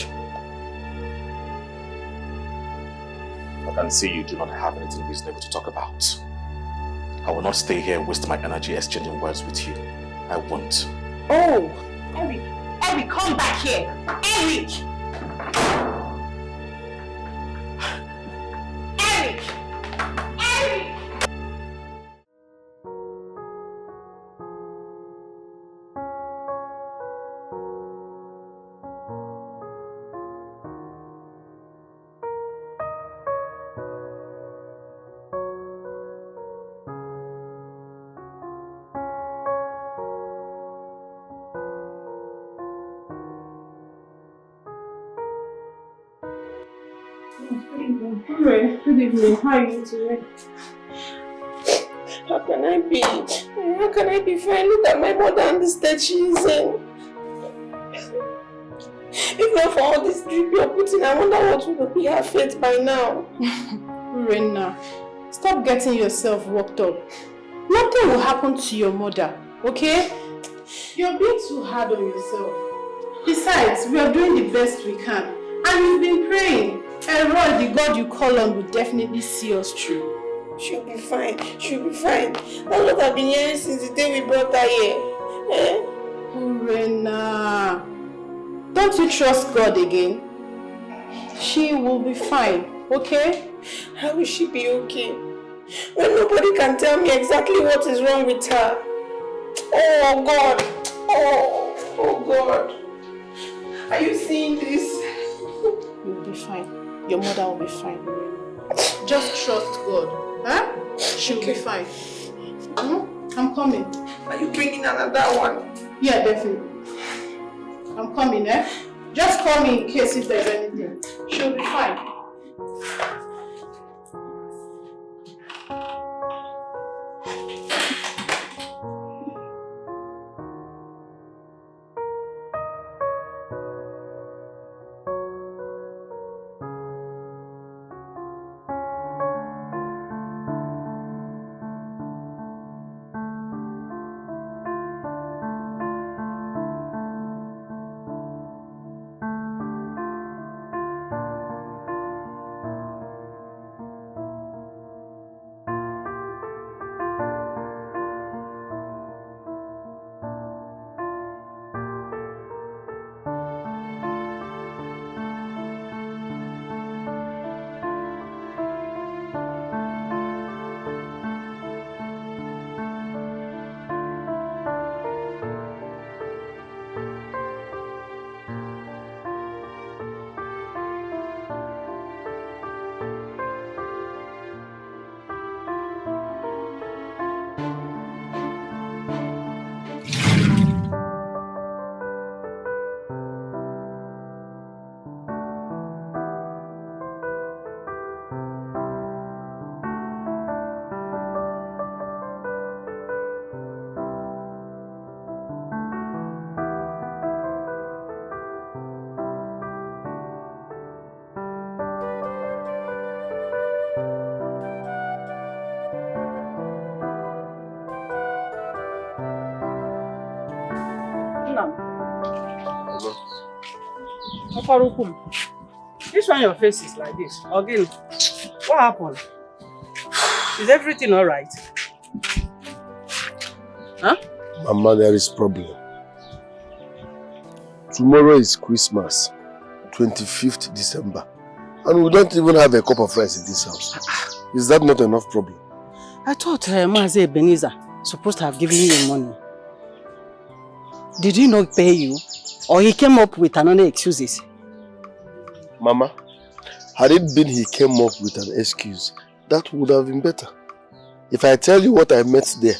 I can see you do not have anything reasonable to talk about. I will not stay here and waste my energy exchanging words with you. I won't. Oh, Eric, come back here. Eric! Good evening. How are you today? How can I be? How can I be fine? Look at my mother and the state she is in. If not for all this drip you're putting, I wonder what would be her fate by now. Rena, stop getting yourself worked up. Nothing will happen to your mother, okay? You're being too hard on yourself. Besides, we are doing the best we can. And we've been praying. And Roy, the God you call on, will definitely see us through. She'll be fine. She'll be fine. That's what I've been hearing since the day we brought her here. Eh? Oh, Rena. Don't you trust God again? She will be fine, okay? How will she be okay? When nobody can tell me exactly what is wrong with her. Oh, God. Oh, God. Are you seeing this? You'll be fine. Your mother will be fine. Just trust God. Huh? She'll be fine. I'm coming. Are you bringing another one? Yeah, definitely. I'm coming, eh? Just call me in case if there's anything. She'll be fine. This one your face is like this. Again, what happened? Is everything alright? Huh? Mama, there is problem. Tomorrow is Christmas, 25th December. And we don't even have a cup of rice in this house. Is that not enough problem? I thought Mazi Ebenezer supposed to have given you money. Did he not pay you? Or he came up with another excuses? Mama, had it been he came up with an excuse, that would have been better. If I tell you what I met there,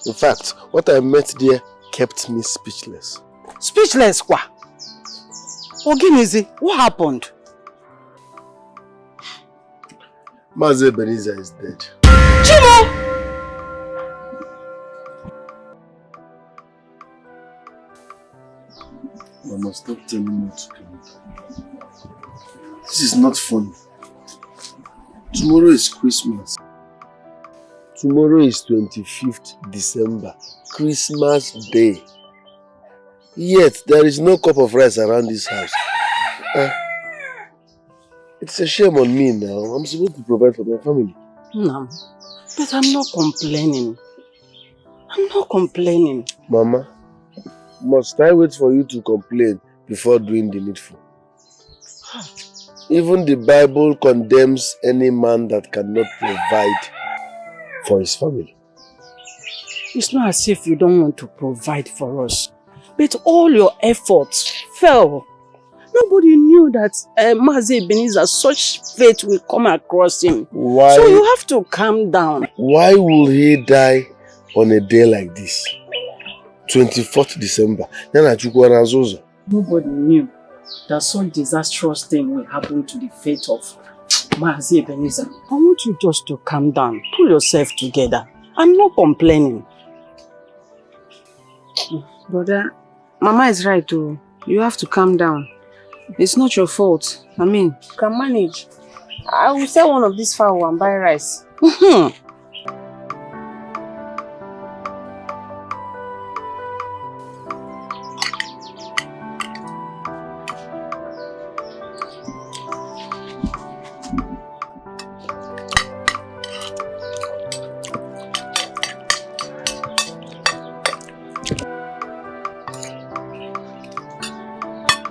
in fact, what I met there kept me speechless. Speechless, what? Oginizi, what happened? Mazi Ebenezer is dead. Chibo! Mama, stop telling me what to do. This is not funny. Tomorrow is Christmas. Tomorrow is 25th December, Christmas Day. Yet, there is no cup of rice around this house. It's a shame on me now. I'm supposed to provide for my family. No, but I'm not complaining. I'm not complaining. Mama, must I wait for you to complain before doing the needful? Even the Bible condemns any man that cannot provide for his family. It's not as if you don't want to provide for us, but all your efforts fell. Nobody knew that Mazi Ebenezer, such fate will come across him. Why? So you have to calm down. Why will he die on a day like this? 24th December. Nobody knew that such disastrous thing will happen to the fate of Mazi Ebenezer. I want you just to calm down. Pull yourself together. I'm not complaining. Brother, Mama is right too. You have to calm down. It's not your fault. I mean, you can manage. I will sell one of these fowl and buy rice.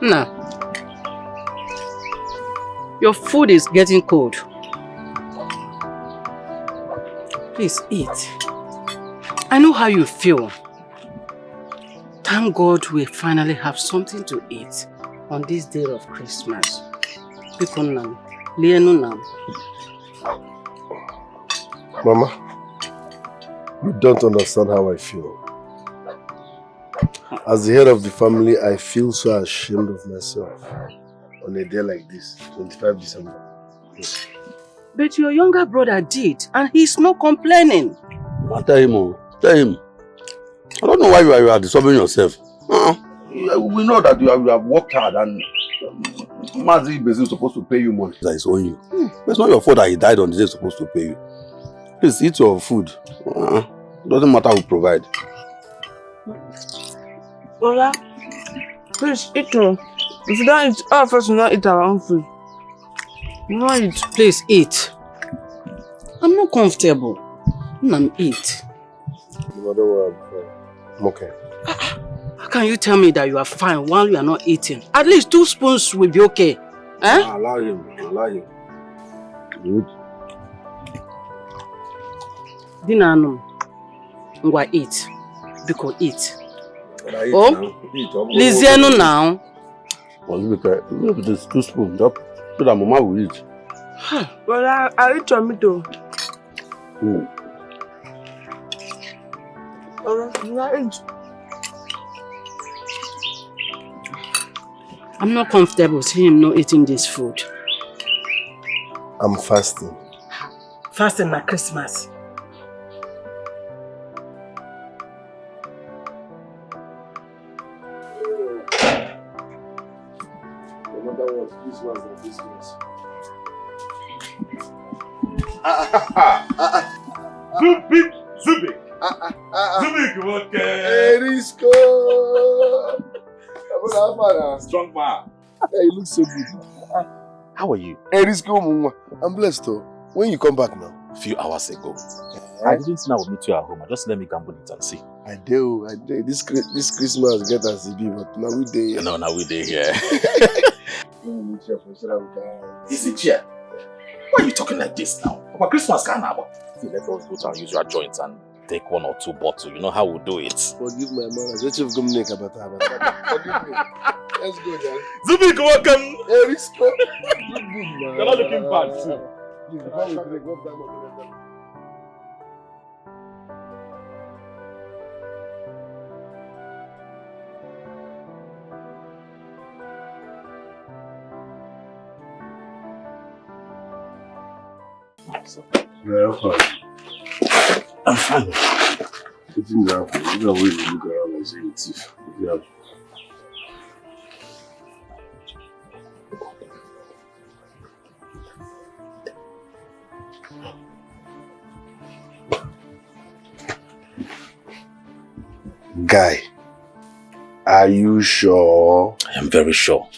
Nah. Your food is getting cold. Please eat. I know how you feel. Thank God we finally have something to eat on this day of Christmas. Mama, you don't understand how I feel. As the head of the family, I feel so ashamed of myself on a day like this, 25 December. But your younger brother did, and he's not complaining. Tell him, tell him. I don't know why you are disturbing yourself. We know that you have worked hard and Mazi Ebenezer is supposed to pay you money that is owing you. It's not your fault that he died on the day he's supposed to pay you. Please eat your food. Doesn't matter who provide. Ola, please eat too. If you don't eat, all of us will not eat our own food. No, eat. Please eat. I'm not comfortable. Eat. No, don't worry, I'm okay. How can you tell me that you are fine while you are not eating? At least 2 spoons will be okay. Eh? Allow him. Good. Dinanum. Ngwa eat. Because eat. Listen now. Well, look at this 2 spoons. So that Mama will eat. Well, I'll eat your meat too. I'm not comfortable seeing him not eating this food. I'm fasting. Fasting at Christmas. Zubik, what? Erisco! Strong man. Hey, you look so good. How are you? Erisco, I'm blessed though. When you come back now? A few hours ago. I didn't know I would meet you at home. Just let me gamble it and see. I do. This Christmas get as it be, but now we day. No, now we day here. Is it chair? Why are you talking like this now? About Christmas can't have. Let us go and use your joints and take 1 or 2 bottles. You know how we do it. Forgive my manners. Let's just go make a better. Forgive me. Let's go, Jan. Zubik, welcome. Hey, Risco. Good, man. You're not looking bad, too. Please, before we drink, what time of the Yeah, I'm fine. You think that you can wait to look around and say you're a thief. Yeah. Guy, are you sure? I am very sure.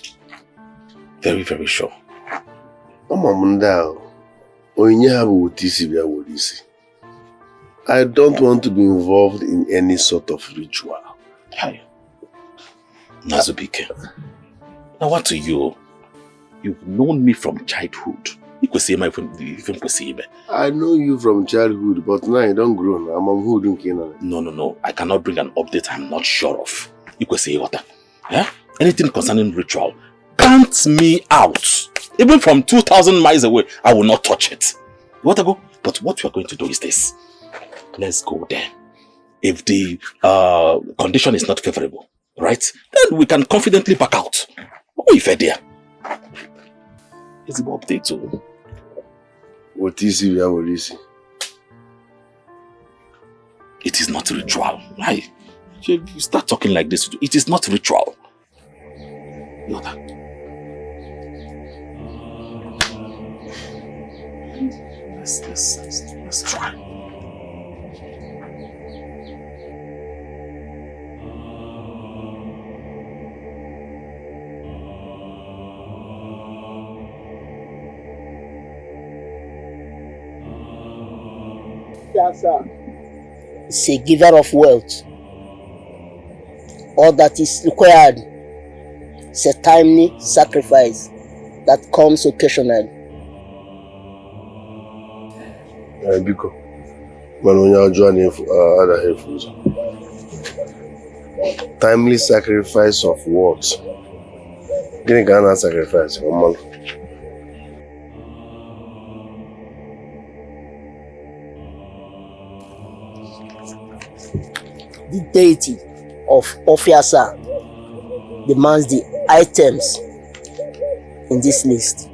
Very, very sure. I don't want to be involved in any sort of ritual. Hey, Nazubike. Now what to you? You've known me from childhood. I know you from childhood, but now you don't grow now. No. I cannot bring an update I'm not sure of. Yeah? Anything concerning ritual, count me out. Even from 2,000 miles away, I will not touch it. You want to go? But what we are going to do is this. Let's go there. If the condition is not favorable, right? Then we can confidently back out. Oh, if I dare. It's the update too. What is it? It is not ritual. Why? You start talking like this. It is not ritual. Yoda. Let's try. Is a giver of wealth. All that is required is a timely sacrifice that comes occasionally. Biko, when you join other helpfuls. Timely sacrifice of what? Getting Ghana sacrifice for month. The deity of Ofiasa demands the items in this list.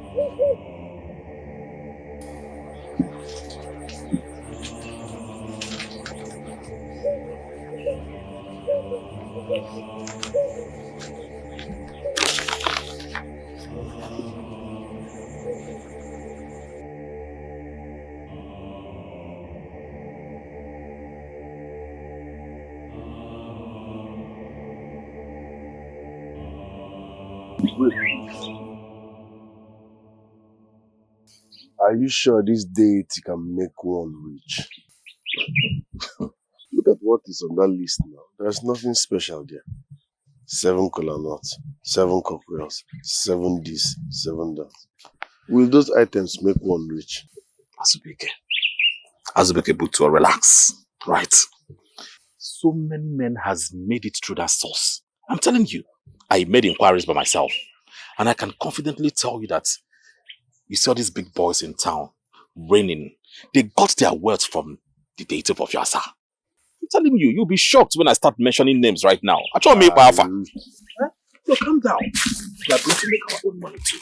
Are you sure this deity can make one rich? Look at what is on that list now. There's nothing special there. 7 kola nuts, 7 cockerels, 7 this, 7 that. Will those items make one rich? Azubike Butu, relax, right? So many men has made it through that source. I'm telling you, I made inquiries by myself, and I can confidently tell you that you saw these big boys in town reigning. They got their wealth from the deity of Yasa. I'm telling you, you'll be shocked when I start mentioning names right now. I try to make powerful. So calm down. We are going to make our own money too.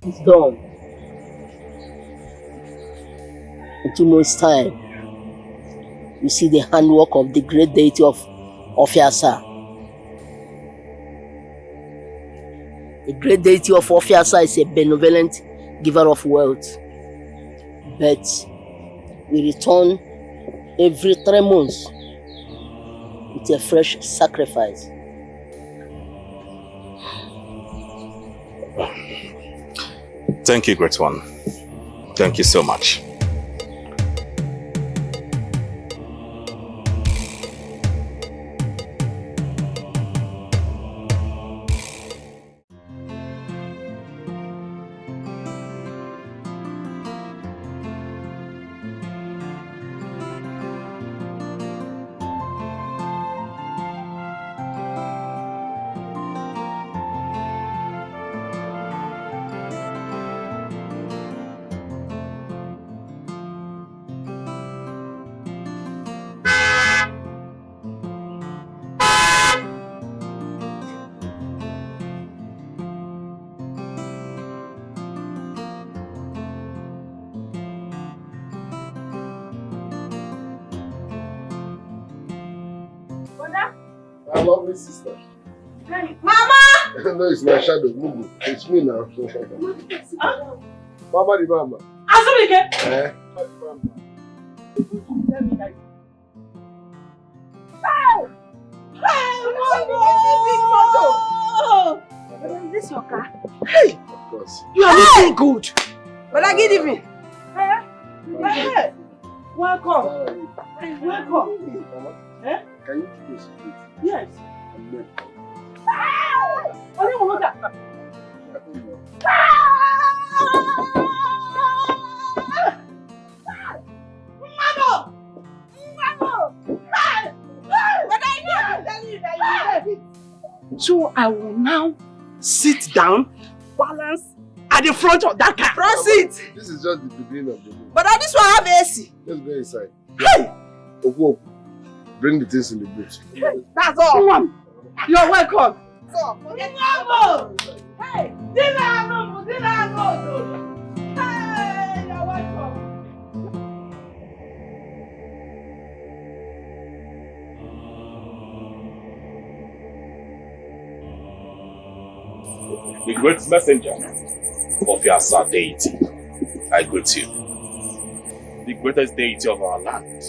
It's done. In 2 months' time, you see the handwork of the great deity of Ofiasa. The great deity of Ofiasa is a benevolent giver of wealth. But we return every 3 months with a fresh sacrifice. Thank you, great one. Thank you so much. My lovely sister. Hey, Mama! No, it's my shadow, Mugu. It's me now. Huh? Mama the mama. Azubike! Eh? Hey! Hey, Mama! Is this your car? Hey! Of course. You are looking good. But I give me. Hey! Welcome. Hey, welcome. Mama, Eh? can you keep a secret? Yes. I'm late. What do you want that? So I will now sit down, balance at the front of that car. Front seat! This is just the beginning of the day. But this one have AC. Let's go inside. Hey! Oku, bring the things in the boot. That's all. You're welcome. So, hey, dinner, no. Hey, you're welcome. The great messenger of your Asa deity, I greet you. The greatest deity of our land.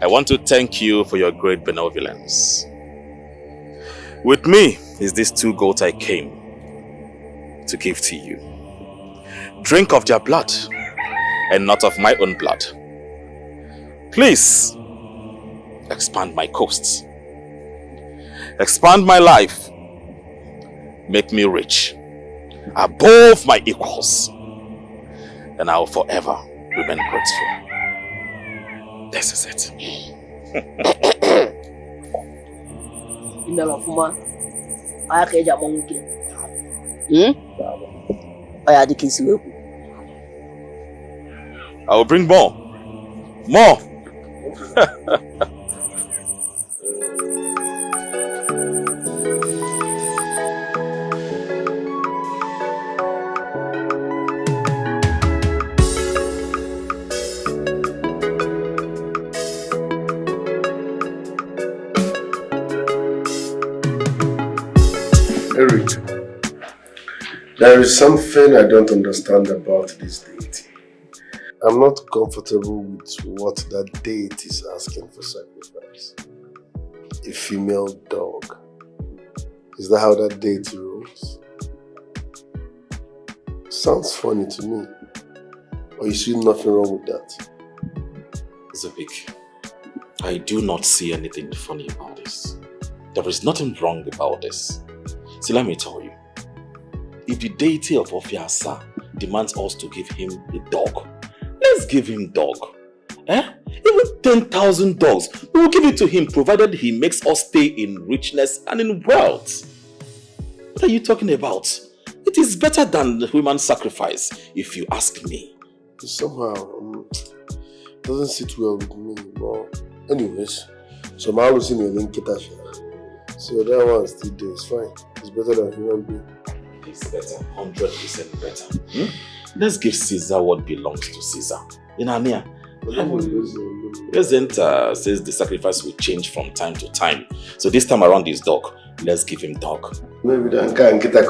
I want to thank you for your great benevolence. With me is this 2 goats I came to give to you. Drink of their blood and not of my own blood. Please expand my coasts. Expand my life. Make me rich above my equals. And I will forever remain grateful. This is it. Imela fuma. Aya keja monguke. Aya dikisi weku. I will bring more. More. Eric, there is something I don't understand about this deity. I'm not comfortable with what that deity is asking for sacrifice. A female dog. Is that how that deity rolls? Sounds funny to me. Or you see nothing wrong with that? Zubik, I do not see anything funny about this. There is nothing wrong about this. See, let me tell you. If the deity of Ofiasa demands us to give him a dog, let's give him dog. Even 10,000 dogs, we will give it to him provided he makes us stay in richness and in wealth. What are you talking about? It is better than human sacrifice, if you ask me. Somehow, it doesn't sit well with me. But anyways, so I'm losing a link. So that one still there. It's fine. It's better than human being. It's better, 100% better. Let's give Caesar what belongs to Caesar. In Ania, President says the sacrifice will change from time to time. So this time around is dog. Let's give him dog. Maybe that can get a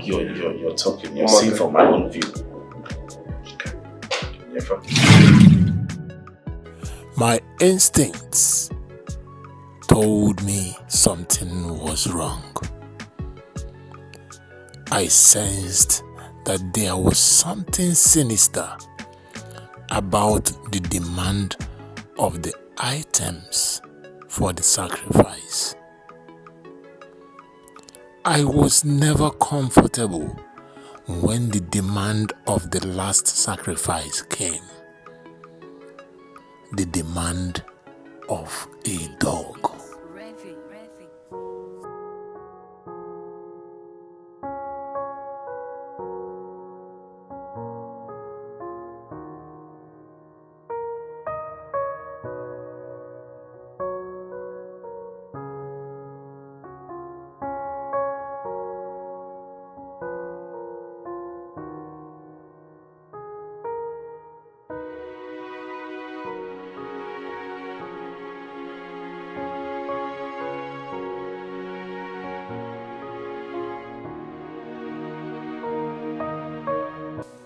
You're talking. You're seeing from my own view. My instincts told me something was wrong. I sensed that there was something sinister about the demand of the items for the sacrifice. I was never comfortable when the demand of the last sacrifice came. The demand of a dog.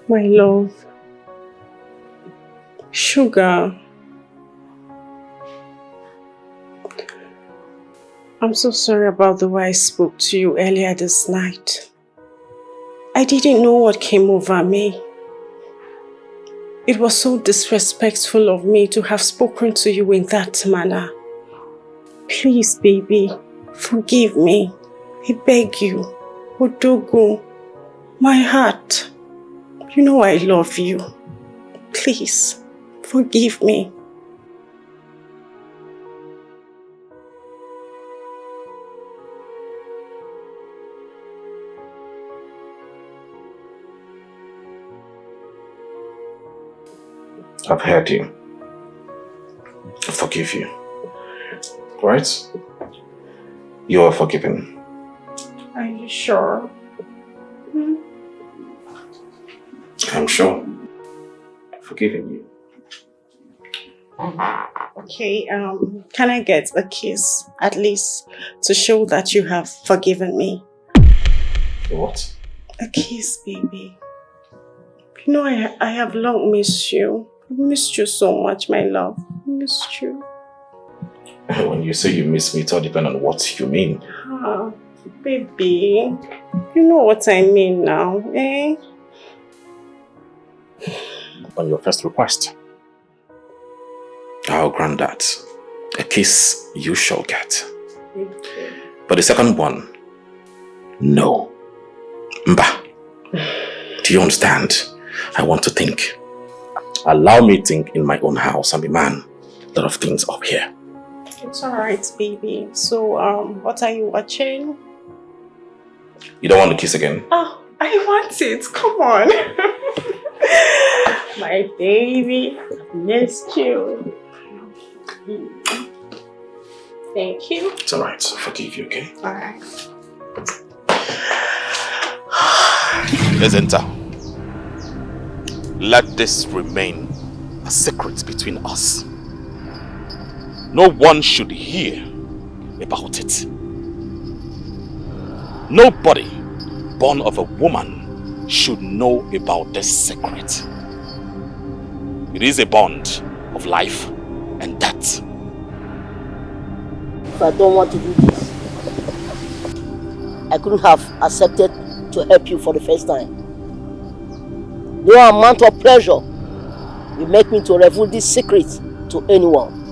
My love. Sugar. I'm so sorry about the way I spoke to you earlier this night. I didn't know what came over me. It was so disrespectful of me to have spoken to you in that manner. Please, baby, forgive me. I beg you. Odogo, my heart. You know I love you. Please, forgive me. I've heard you. I forgive you. Right? You are forgiven. Are you sure? I'm sure. Forgiving you. Okay, can I get a kiss, at least, to show that you have forgiven me? What? A kiss, baby. You know, I have long missed you. I've missed you so much, my love. I missed you. When you say you miss me, it all depends on what you mean. Ah, baby. You know what I mean now, eh? On your first request, I'll grant that. A kiss you shall get. But the second one, no. Mba. Do you understand? I want to think. Allow me to think in my own house. I'm a man. A lot of things up here. It's alright, baby. So, what are you watching? You don't want to kiss again? Oh, I want it. Come on. My baby, I missed you. Thank you. It's alright. I'll forgive you, okay? Alright. Let's enter. Let this remain a secret between us. No one should hear about it. Nobody born of a woman should know about this secret. It is a bond of life and death. If I don't want to do this, I couldn't have accepted to help you for the first time. No amount of pressure will make me to reveal this secret to anyone.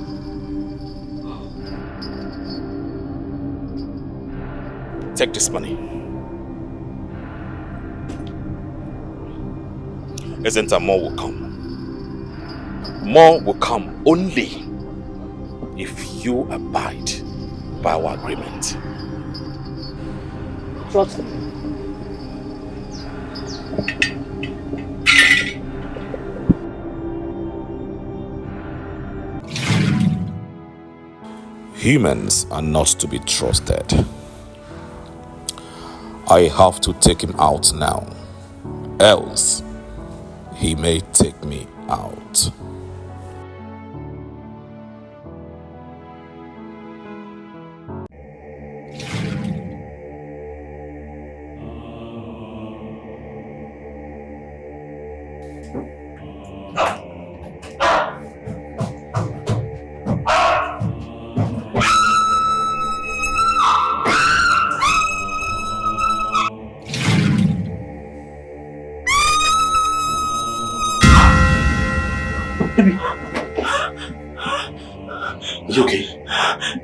Take this money. Isn't there more will come? More will come only if you abide by our agreement. Trust me. Humans are not to be trusted. I have to take him out now, else he may take me out. Are you okay?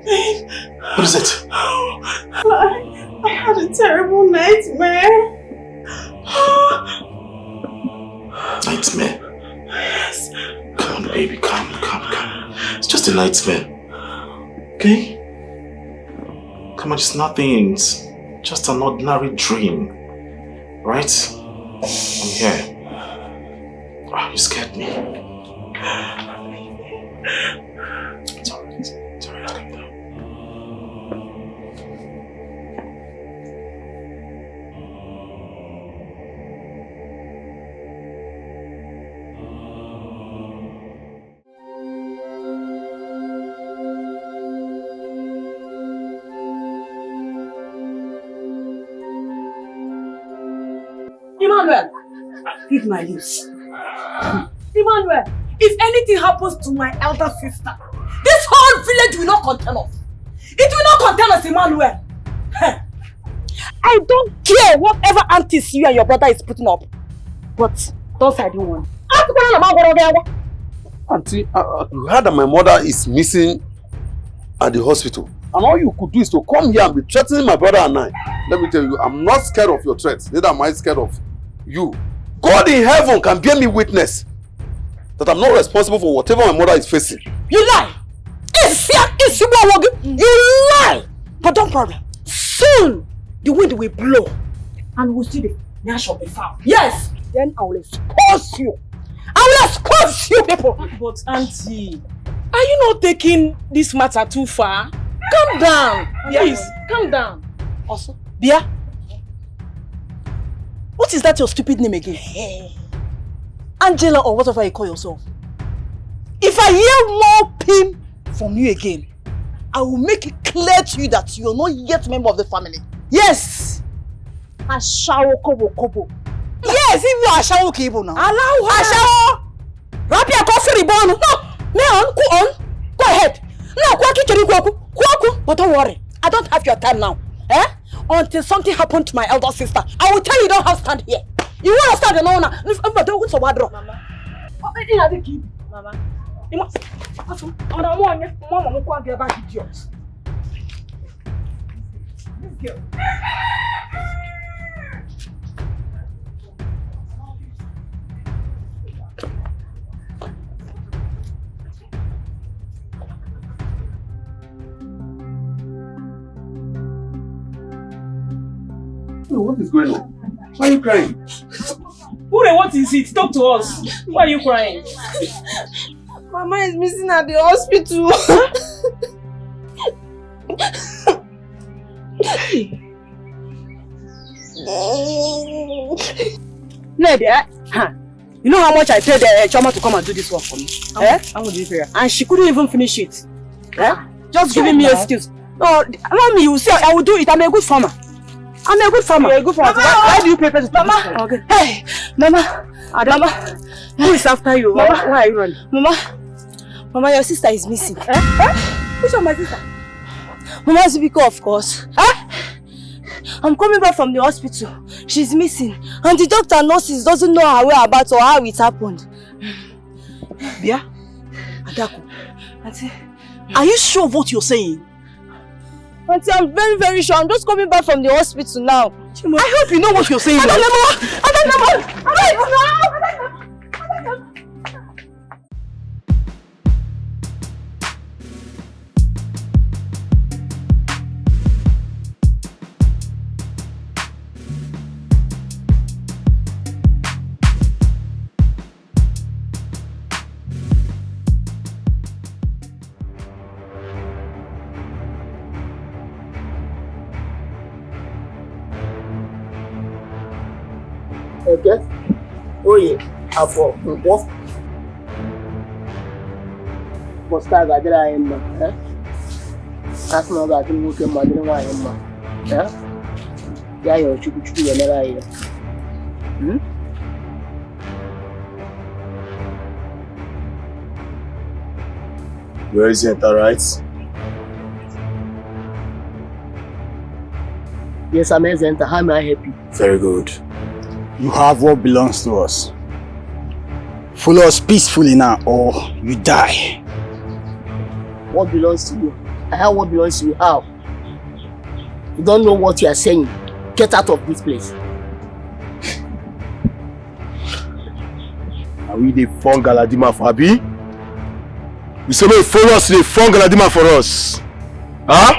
Babe. What is it? I had a terrible nightmare. Nightmare? Yes. Come on, baby, come. It's just a nightmare. Okay? Come on, it's nothing. It's just an ordinary dream. Right? I'm here. Oh, you scared me. It's alright. It's alright, calm down. Emmanuel, Read my lips. Emmanuel, if anything happens to my elder sister, this whole village will not contain us. It will not contain us, Emmanuel. I don't care whatever antics you and your brother is putting up. But don't side you one. Auntie, you heard that my mother is missing at the hospital. And all you could do is to come here and be threatening my brother and I. Let me tell you, I'm not scared of your threats. Neither am I scared of you. God in heaven can bear me witness that I'm not responsible for whatever my mother is facing. You lie! You lie! But don't problem. Soon, the wind will blow and we'll see the nyash of the farm. Yes! Then I will expose you. I will expose you people! But auntie, are you not taking this matter too far? Calm down. Please, calm down. Also, Bia, what is that your stupid name again? Angela or whatever you call yourself. If I hear more pim from you again, I will make it clear to you that you are not yet a member of the family. Yes! Ashawo kobo kobo. Yes, even Ashawo kobo now. Allow her. Ashawo! Wrap your coffee ribbon. No, go on. Go ahead. No, but don't worry. I don't have your time now. Until something happened to my elder sister. I will tell you, you don't have to stand here. You want to stand alone now? Mama. What is going on? Why are you crying? Ure, what is it? Talk to us. Why are you crying? Mama is missing at the hospital. You know how much I paid Choma to come and do this work for me? How much did you pay her? And she couldn't even finish it. Just giving me excuse. No, allow me, you see, I will do it. I'm a good farmer. I'm a good farmer. You're a good farmer. Why do you pay person to do this? Okay. Hey, Mama. Mama. Who is after you? Mama. Why are you running? Mama, your sister is missing. Which one, my sister? Mama Zubiko, of course. I'm coming back from the hospital. She's missing. And the doctor and nurses doesn't know her whereabouts or how it happened. Bia? Adako. Auntie, are you sure of what you're saying? Auntie, I'm very, very sure. I'm just coming back from the hospital now. I hope you know what you're saying. Okay? Oh yeah, Afọ Nkwọ. Mọsta ga-adịrị anyị mma. Asị na ọ ga-adịrị nwoke mma dịrị nwaanyị mma. Ya yọrọ Chukwu ga-emere anyị ya. Where is it, alright? Yes, I'm Ezenta. How may I help you? Very good. You have what belongs to us. Follow us peacefully now or you die. What belongs to you? I have what belongs to you. How? You don't know what you are saying. Get out of this place. Are we the phone Galadima for Abi? You say we follow us the phone Galadima for us. Huh?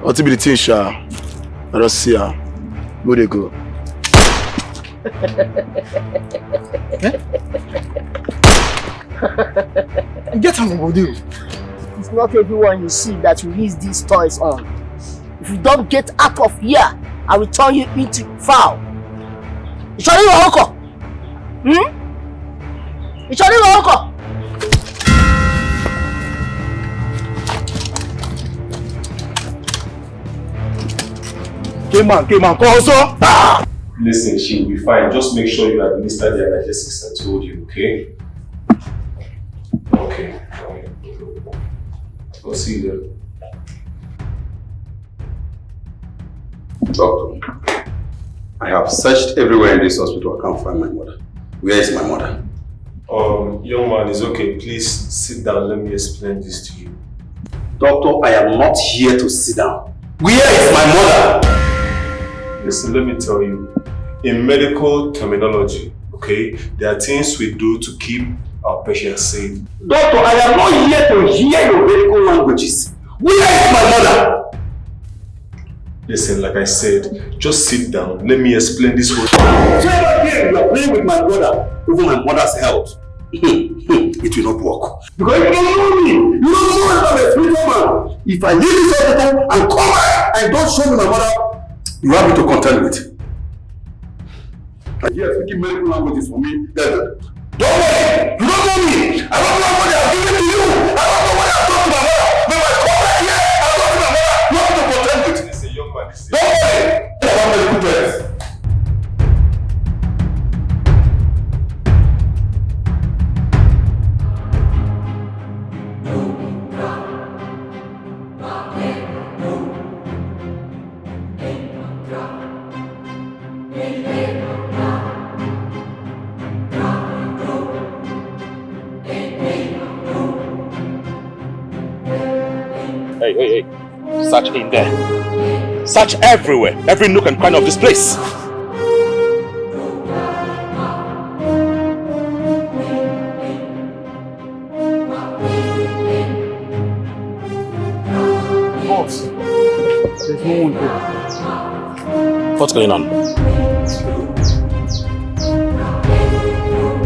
What to be the thing, Sha? I don't see her. Where they go? Get him over there. It's not everyone you see that you use these toys on. If you don't get out of here, I will turn you into foul. Ishori Wahoko. Ishori Wahoko. Came on, come also. Listen, she'll be fine. Just make sure you administer the analgesics I told you, okay? Okay. I'll see you there. Doctor, I have searched everywhere in this hospital. I can't find my mother. Where is my mother? Young man, it's okay. Please sit down. Let me explain this to you. Doctor, I am not here to sit down. Where is my mother? Listen, let me tell you. In medical terminology, okay, there are things we do to keep our patients safe. Doctor, I am not here to hear your medical languages. Where is my mother? Listen, like I said, just sit down. Let me explain this whole thing. You are playing with my brother over my mother's health. It will not work. Because you don't know me. You don't know I'm a spiritual man. If I leave this hospital and come back and don't show me my mother, you have me to contend with. And you are speaking medical languages for me. Don't worry. You don't know me. I don't know what I've given to you. I don't know what I've done to my mother. When I come back here, I'll talk to my mother. You have to contend with. Listen, young man, listen. Don't worry. I want medical tests. Hey. Search in there. Search everywhere. Every nook and cranny of this place. Boss, there's no one here. What's going on?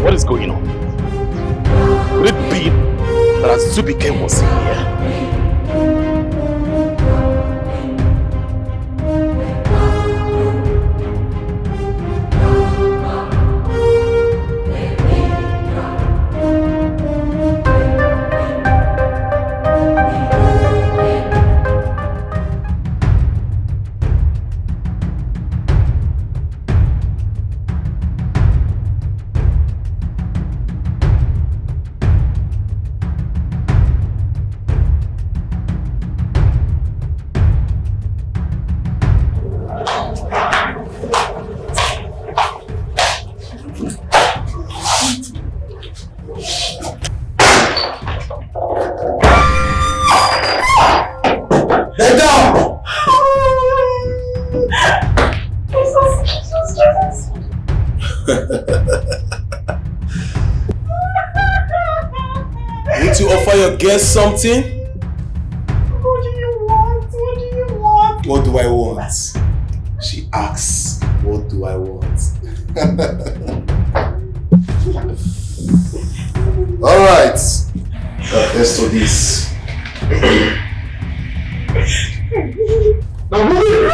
What is going on? Could it be that Azubike was here? Need to offer your guest something? What do you want? What do you want? What do I want? She asks, what do I want? Alright. Let's do this. Now move it!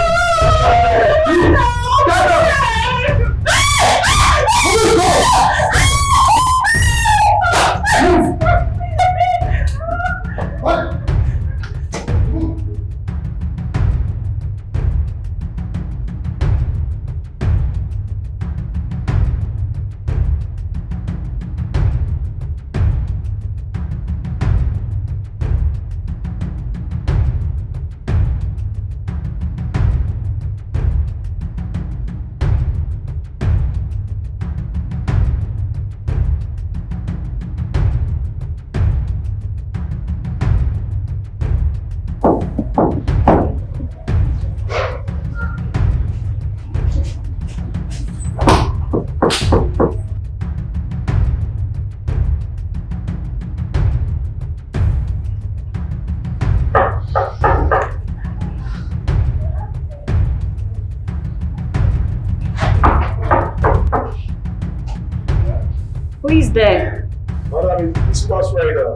Who is there? Madam, dispatch rider.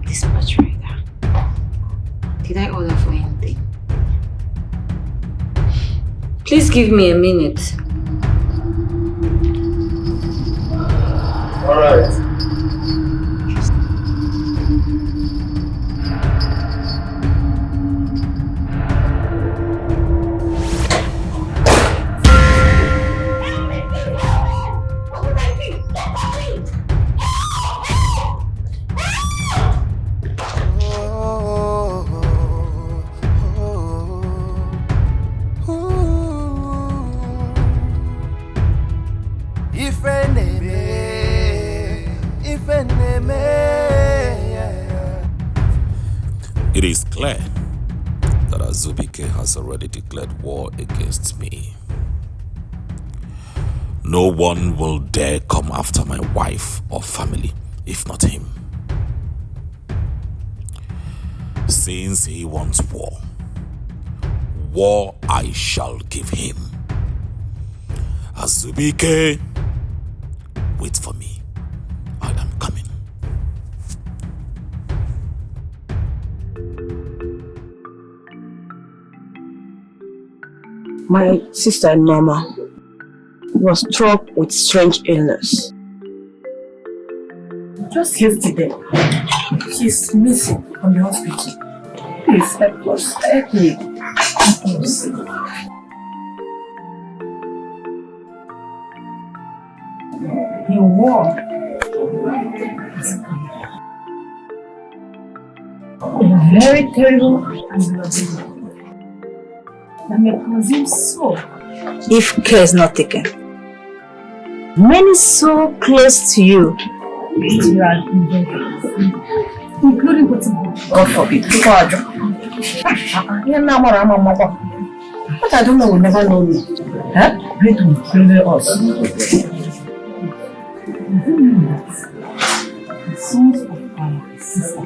Dispatch rider. Did I order for anything? Please give me a minute. Alright. It is clear that Azubike has already declared war against me. No one will dare come after my wife or family, if not him. Since he wants war, war I shall give him. Azubike, wait for me. I am coming. My sister Norma was struck with strange illness. Just yesterday, she's missing from the hospital. Please help us. Help me. Help us. The war is very terrible and bloody. That may cause him so, if care is not taken. Many so close to you, including God forbid, God. But I don't know, we'll never know me. Huh? Great will kill us. The sons of our sister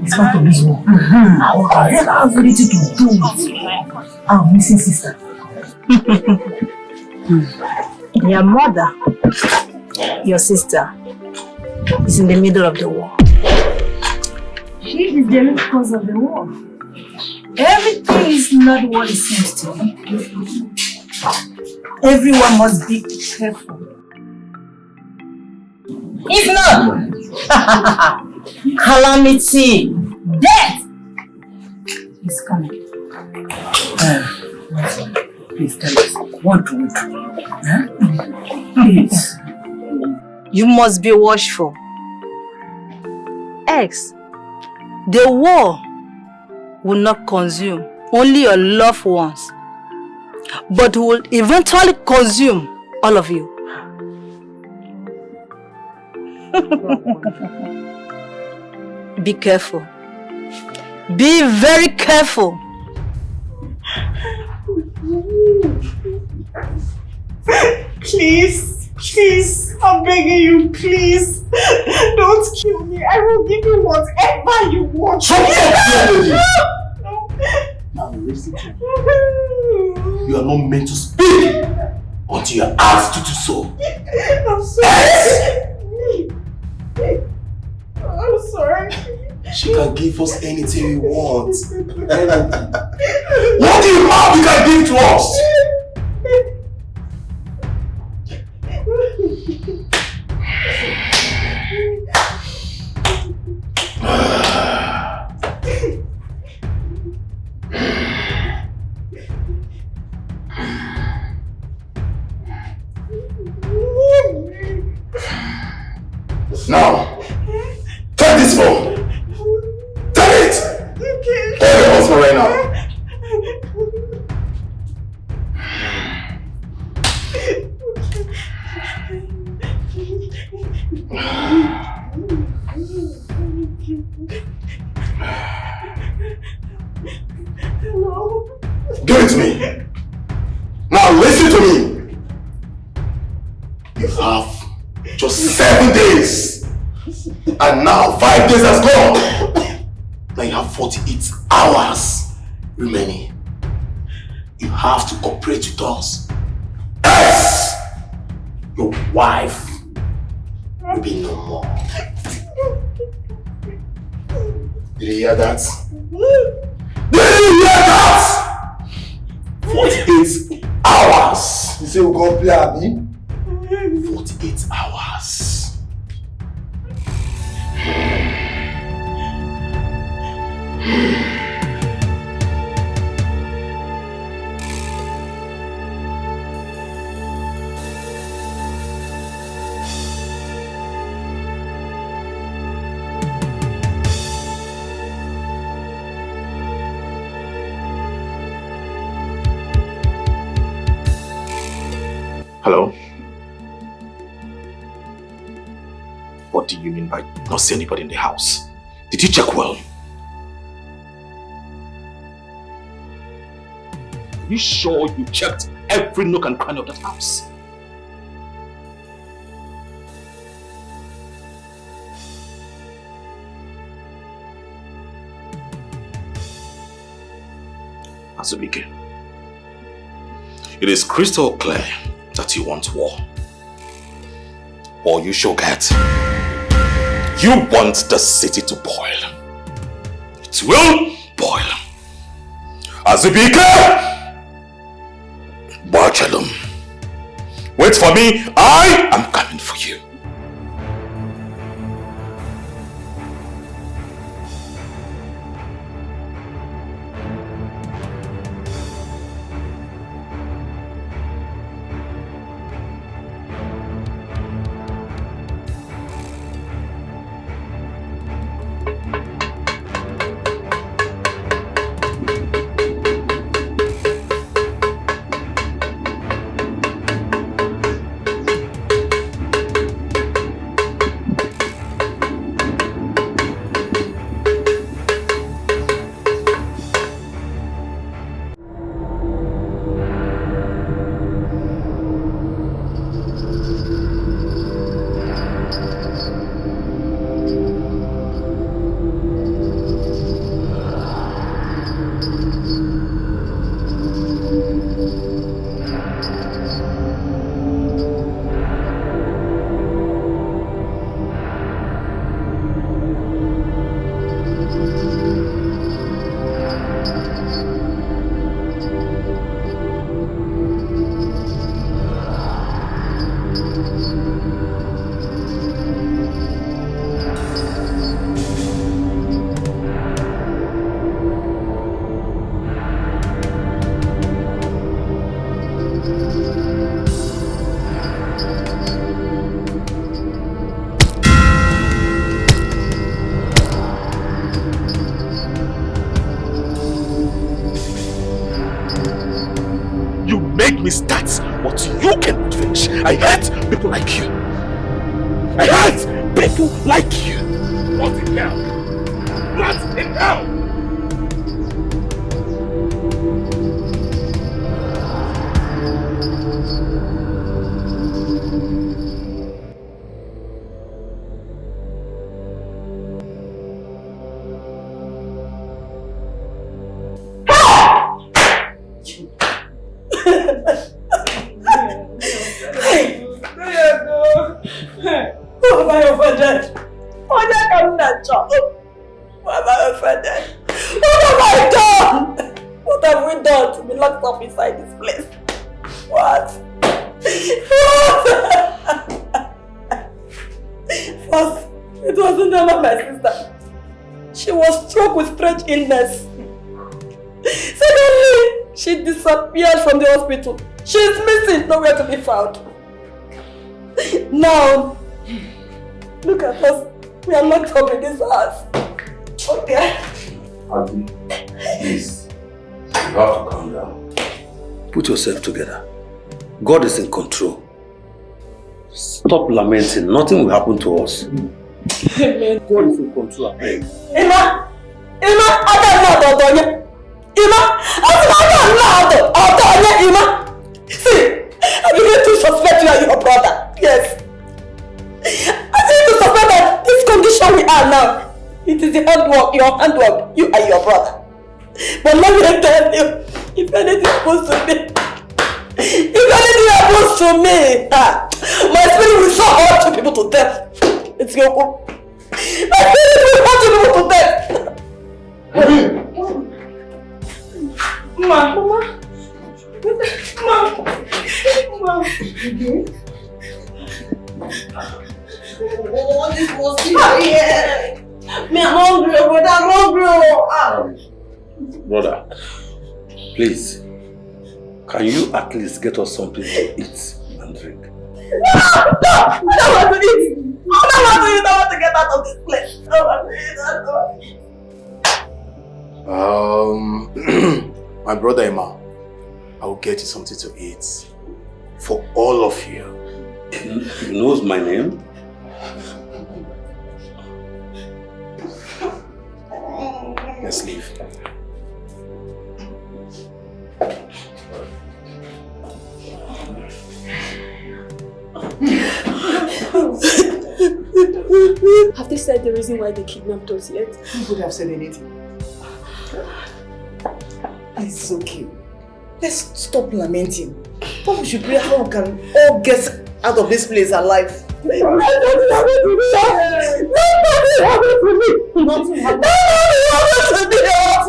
is part of this war. Our ability to do with our missing sister. Your mother, your sister, is in the middle of the war. She is the root cause of the war. Everything is not what it seems to be. Everyone must be careful. If not, calamity, death is coming. Please tell us, what do we do? Huh? Please. You must be watchful. X, the war will not consume only your loved ones, but will eventually consume all of you. Be careful. Be very careful. Please, please, I'm begging you, please. Don't kill me. I will give you whatever you want. Now listen to me. You are not meant to speak until you are asked to do so. I'm sorry. I'm sorry. She can give us anything we want. Anything. What do you have you can give to us? Now, take this phone. Take it. Call your husband right now. Give it to me. Now listen to me. You have just 7 days. And now 5 days has gone. Now you have 48 hours remaining. You have to cooperate with us. Else, your wife will be no more. Did you hear that? Did you hear that? 48 hours. You say we'll go play Abi? 48 hours. Hello? What do you mean by not seeing anybody in the house? Did you check well? Are you sure you checked every nook and cranny of that house? Azubike, it is crystal clear that you want war. Or you shall get. You want the city to boil. It will boil. Azubike! Bachelum. Wait for me. I am coming for you. I hate people like you. I hate people like you. What in hell? What in hell? Inside this place. What? First, it wasn't never my sister. She was struck with strange illness. Suddenly, she disappeared from the hospital. She is missing, nowhere to be found. Now, look at us. We are locked up in this house. Okay. Auntie, please, you have to calm down. Put yourself together. God is in control. Stop lamenting. Nothing will happen to us. Amen. God is in control. Emma! I don't know. Emma! Emma! See, I begin to suspect you are your brother. Yes. I begin to suspect that this condition we are now, it is the handwork, your handwork, you and your brother. But let me tell you, if anything happens to me, my spirit will so hurt to people to death. It's your fault. My spirit will hurt people to death. Mama. Oh, this was here. Me, I'm hungry, brother. I'm hungry. Brother, please, can you at least get us something to eat and drink? No! I don't want to eat. I don't want to get out of this place. I don't want to eat. My brother Emma, I will get you something to eat. for all of you. He knows my name? Let's leave. Have they said the reason why they kidnapped us yet? Who would have said anything? It's okay. Let's stop lamenting. What we should pray how we can all get out of this place alive. Nothing happened to me. Nothing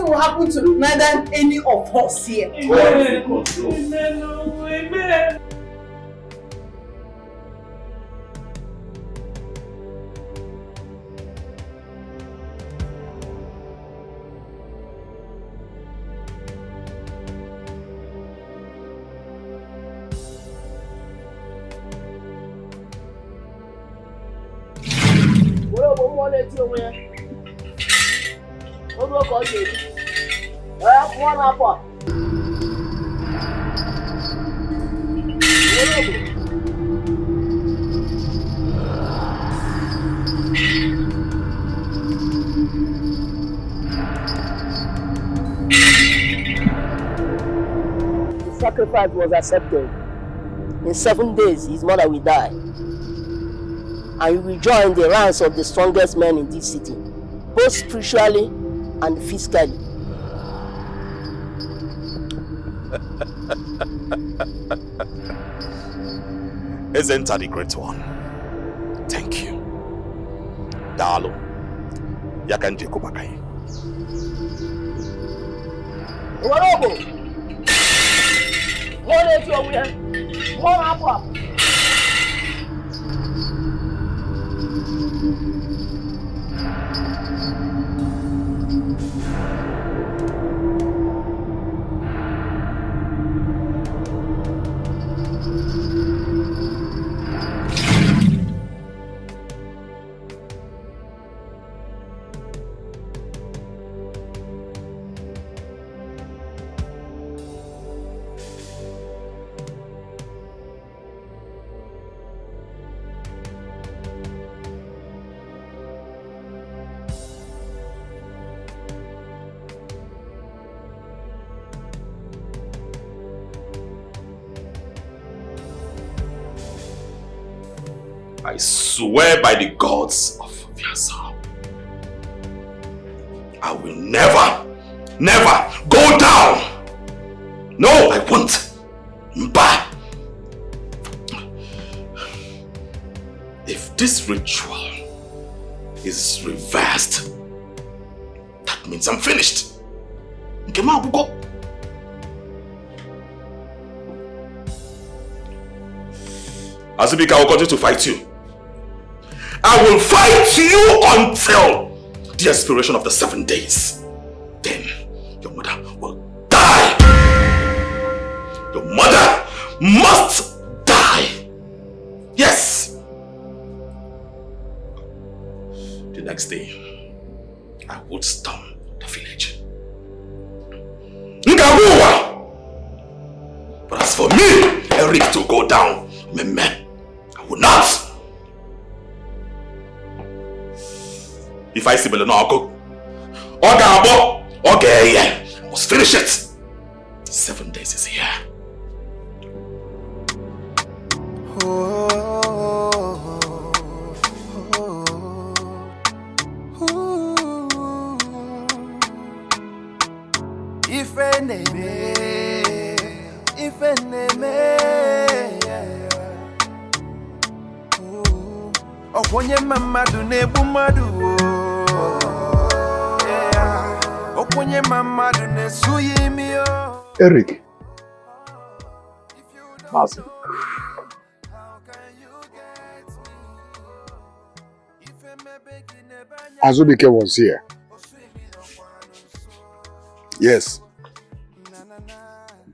will happen to neither any of us here. Amen. Amen. The sacrifice was accepted. In 7 days, his mother will die. And you will join the ranks of the strongest men in this city, both spiritually and physically. Isn't that the great one? Thank you. Dalo. Yakan Jekobakai. Warobo! What is your way? What happened? I swear by the gods of Vyasa, I will never go down. No, I won't. Mba. If this ritual is reversed, that means I'm finished. Nkema Abugo. Azubika will continue to fight you. I will fight you until the expiration of the 7 days. Then your mother will die. Your mother must die. Yes. The next day, I would storm the village. Ngabuwa! But as for me, Eric, to go down, Meme, I will not. If I see Beleno, I'll go. Ogabo, okay, I must finish it. 7 days is here. Okonye mamadu nebu madu. Okonye mamadu ne suyimio. Eric. Mazi. Azubike was here. Yes.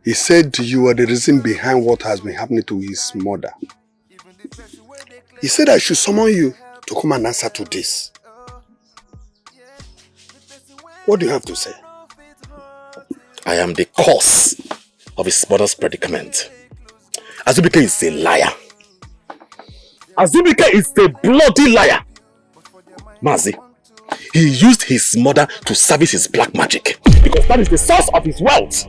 He said you were the reason behind what has been happening to his mother. He said I should summon you to come and answer to this. What do you have to say? I am the cause of his mother's predicament. Azubike is a liar. Azubike is a bloody liar. Mazi, he used his mother to service his black magic because that is the source of his wealth.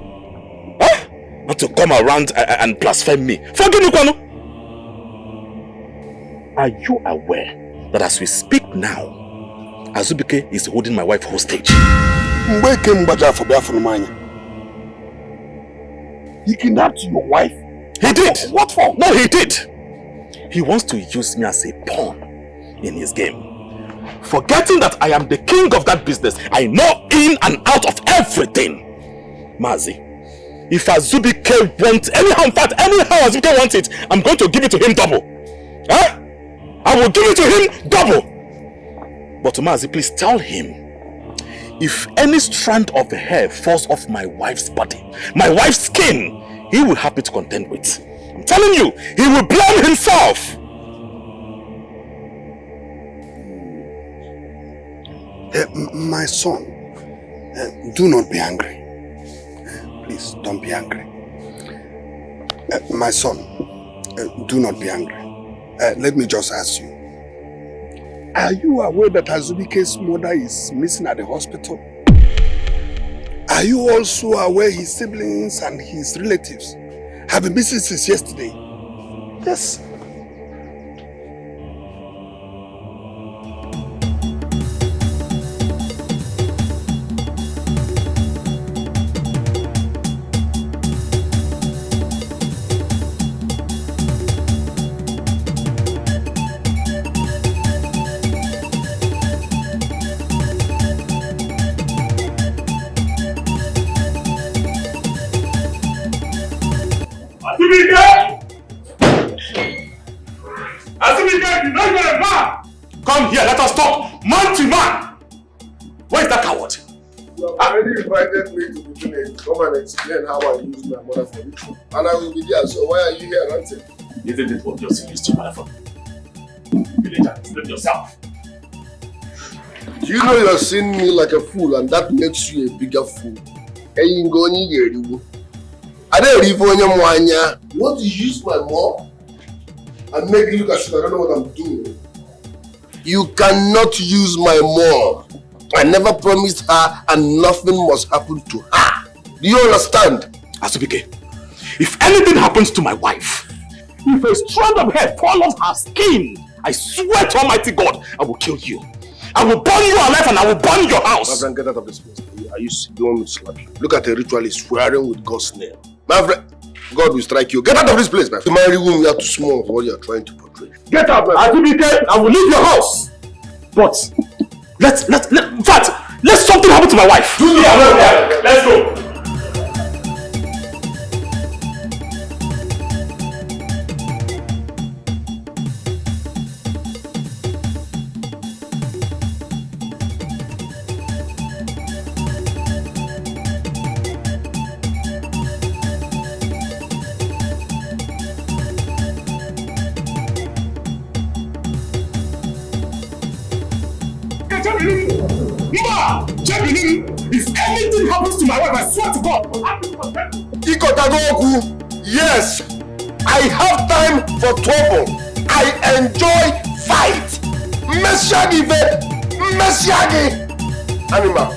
Huh? Not to come around and blaspheme me. Forgive me, Kwano. Are you aware that as we speak now, Azubike is holding my wife hostage? He kidnapped your wife? He did! What for? No, he did! He wants to use me as a pawn in his game. Forgetting that I am the king of that business, I know in and out of everything. Mazi, if Azubike wants anyhow, in fact, anyhow Azubike wants it, I'm going to give it to him double. Huh? I will give it to him double. But Mazi, please tell him, if any strand of hair falls off my wife's body, my wife's skin, he will have it to contend with. I'm telling you, he will blame himself. My son, do not be angry. Please, don't be angry. My son, do not be angry. Let me just ask you. Are you aware that Azubike's mother is missing at the hospital? Are you also aware his siblings and his relatives have been missing since yesterday? Yes. Come here, let us talk man to man. Where is that coward? You have already invited me to the village. Come and explain how I used my mother for ritual. And I will be there, so why are you here ranting? Isn't it obvious you used your mother for? Villager, explain yourself. Do you know you're seeing me like a fool and that makes you a bigger fool? You want to use my mom and make me look as if I don't know what I'm doing? You cannot use my mom. I never promised her and nothing must happen to her. Do you understand? Azubike, if anything happens to my wife, if a strand of hair falls off her skin, I swear to Almighty God, I will kill you. I will burn you alive and I will burn your house. My friend, get out of this place. Are you doing me slap you? Look at the ritualist swearing with God's name. My friend, God will strike you. Get out of this place, my friend. The married woman, you are too small for what you are trying to portray. Get out, man. Azubike, I will leave your house. But in fact, let something happen to my wife. Let's go. If anything happens to my wife, I swear to God, yes, I have time for trouble. I enjoy fight. Messiagi. Animal.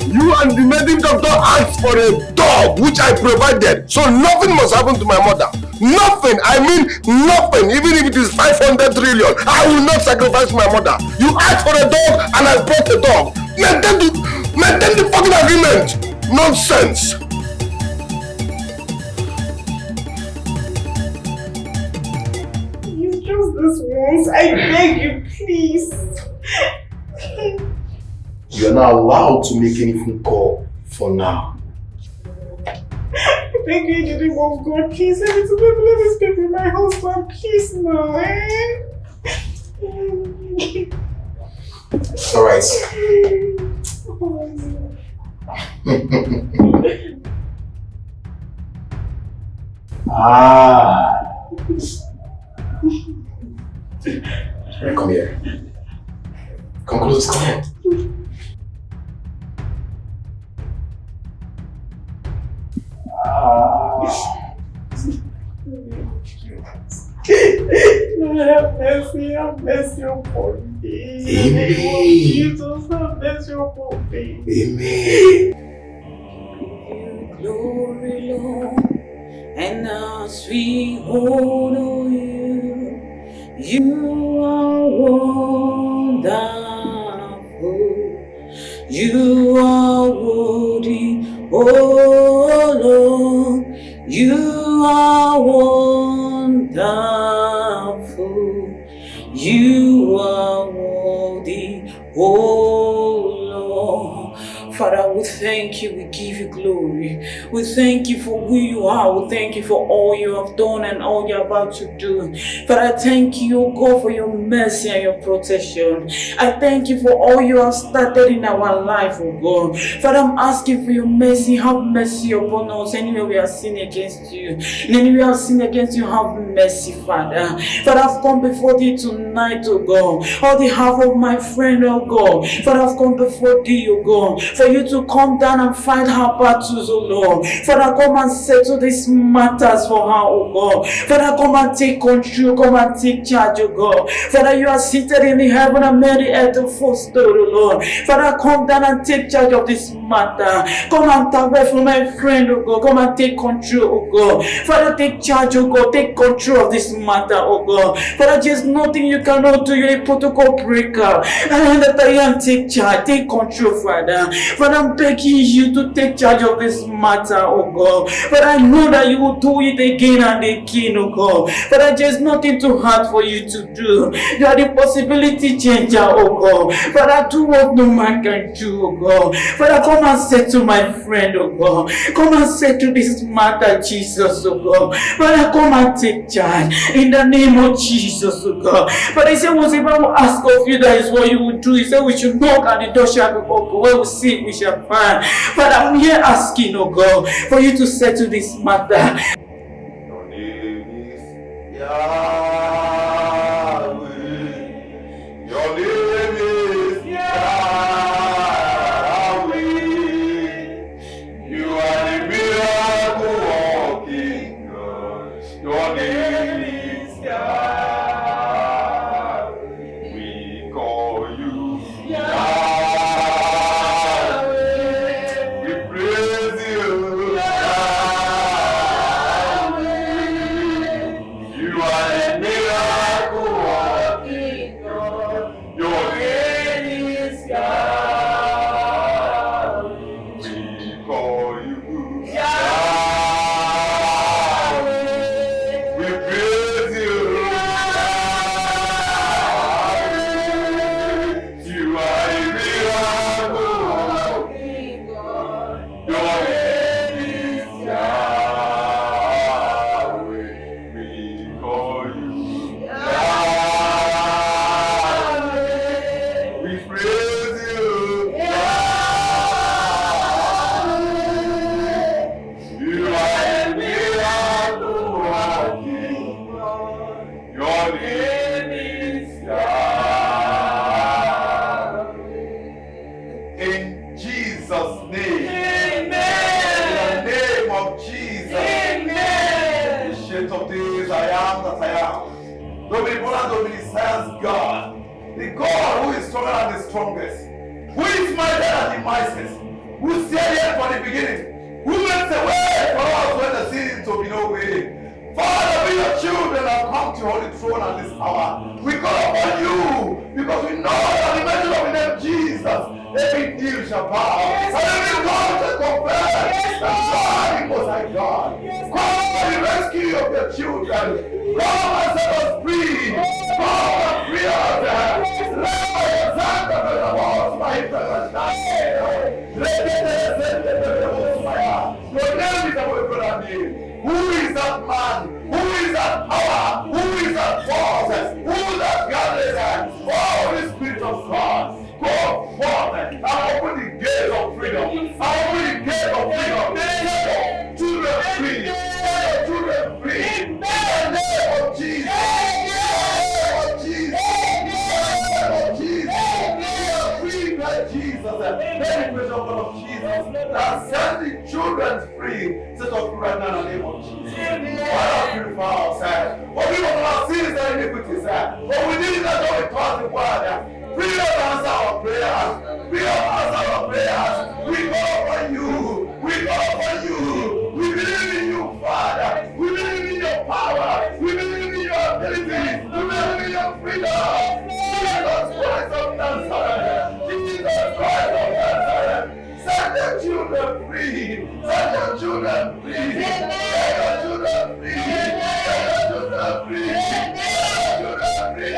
You and the native doctor asked for a dog which I provided. So nothing must happen to my mother. Nothing. I mean nothing. Even if it is 500 trillion, I will not sacrifice my mother. You asked for a dog and I brought a dog. Maintain the fucking agreement. Nonsense. You just this once. I beg you, please. You are not allowed to make any phone call for now. I beg you, in the name of God, please. I need to let this baby my husband, please, now, Alright. Right, come here. Come close, come here. Have mercy upon me. Amen. Jesus, have mercy upon me. Amen. Glory, Lord, and as we honor you, you are wonderful. You are worthy, oh Lord. You are wonderful. You are worthy, oh Lord. Father, we thank you, we give you glory. We thank you for who you are. We thank you for all you have done and all you're about to do. Father, I thank you, oh God, for your mercy and your protection. I thank you for all you have started in our life, oh God. Father, I'm asking for your mercy. Have mercy upon us. Anywhere we have sinned against you. And anywhere we have sinned against you, have mercy, Father. Father, I've come before thee tonight, oh God. On behalf of my friend, oh God. Father, I've come before thee, oh God. For you to come down and fight her battles, oh Lord. Father, come and settle these matters for her, oh God. Father, come and take control, come and take charge, oh God. Father, you are seated in the heaven and made the earth to foster, oh Lord. Father, come down and take charge of this matter. Come and take away from my friend, oh God. Come and take control, oh God. Father, take charge, oh God. Take control of this matter, oh God. Father, there's nothing you cannot do. You're a protocol breaker. And that I am take charge, take control, Father. Father, I'm begging you to take charge of this matter, oh God. But I know that you will do it again and again, oh God. Father, there's nothing too hard for you to do. You are the possibility changer, oh God. Father, do what no man can do, oh God. Father, come and settle my friend, oh God. Come and settle this matter, Jesus, oh God. Father, come and take charge in the name of Jesus, oh God. Father, he said, whatever I will ask of you, that is what you will do. He said, we should knock and the door shall be open. When we seek, we shall find. Father, I'm here asking, oh God, for you to settle this matter. Your name is Yahweh. Your name is Yahweh. You are the miracle working God. Your name is Yahweh. We call you Yahweh. We praise you. You are the miracle working God. Your name is Yahweh. We call you Yahweh. We praise you. You are the miracle working God. Your name is Yahweh. We call you Yahweh. We praise you. Yahweh. You are the miracle working God. Your name is Yahweh. In Jesus' name. Amen. In the name of Jesus. Amen. The shade of days, I am that I am. Dominant, Science God. The God who is stronger than the strongest. Who is mightier than the mightiest. Who said it from the beginning. Who makes a way for us when there seems to be no way. Father, we your children have come to your holy throne at this hour. We call upon you because we know that the mention of the name Jesus, every knee shall bow. And every tongue shall confess that God is Most High God. Come for the rescue of your children. Come and set us free. Come and free us. Your name is our brother name. Who is that man? Who is that power? Who is that force? Who is that godliness? Oh, the Spirit of God, go forth and open the gate of freedom. Open the gate of freedom. Set your children free. Set your children free. In the name of Jesus. In the name of Jesus. In the name of Jesus. We are free by Jesus. Let the praise of God of Jesus that set the children free. Set us free right now in the name of Jesus. Father, purify ourselves. Forgive us our anything to make me your freedom. Jesus Christ of Nazareth. Jesus Christ of Nazareth. Set the children free. Set the children free. Set the children free. Set the children free. Set the children free.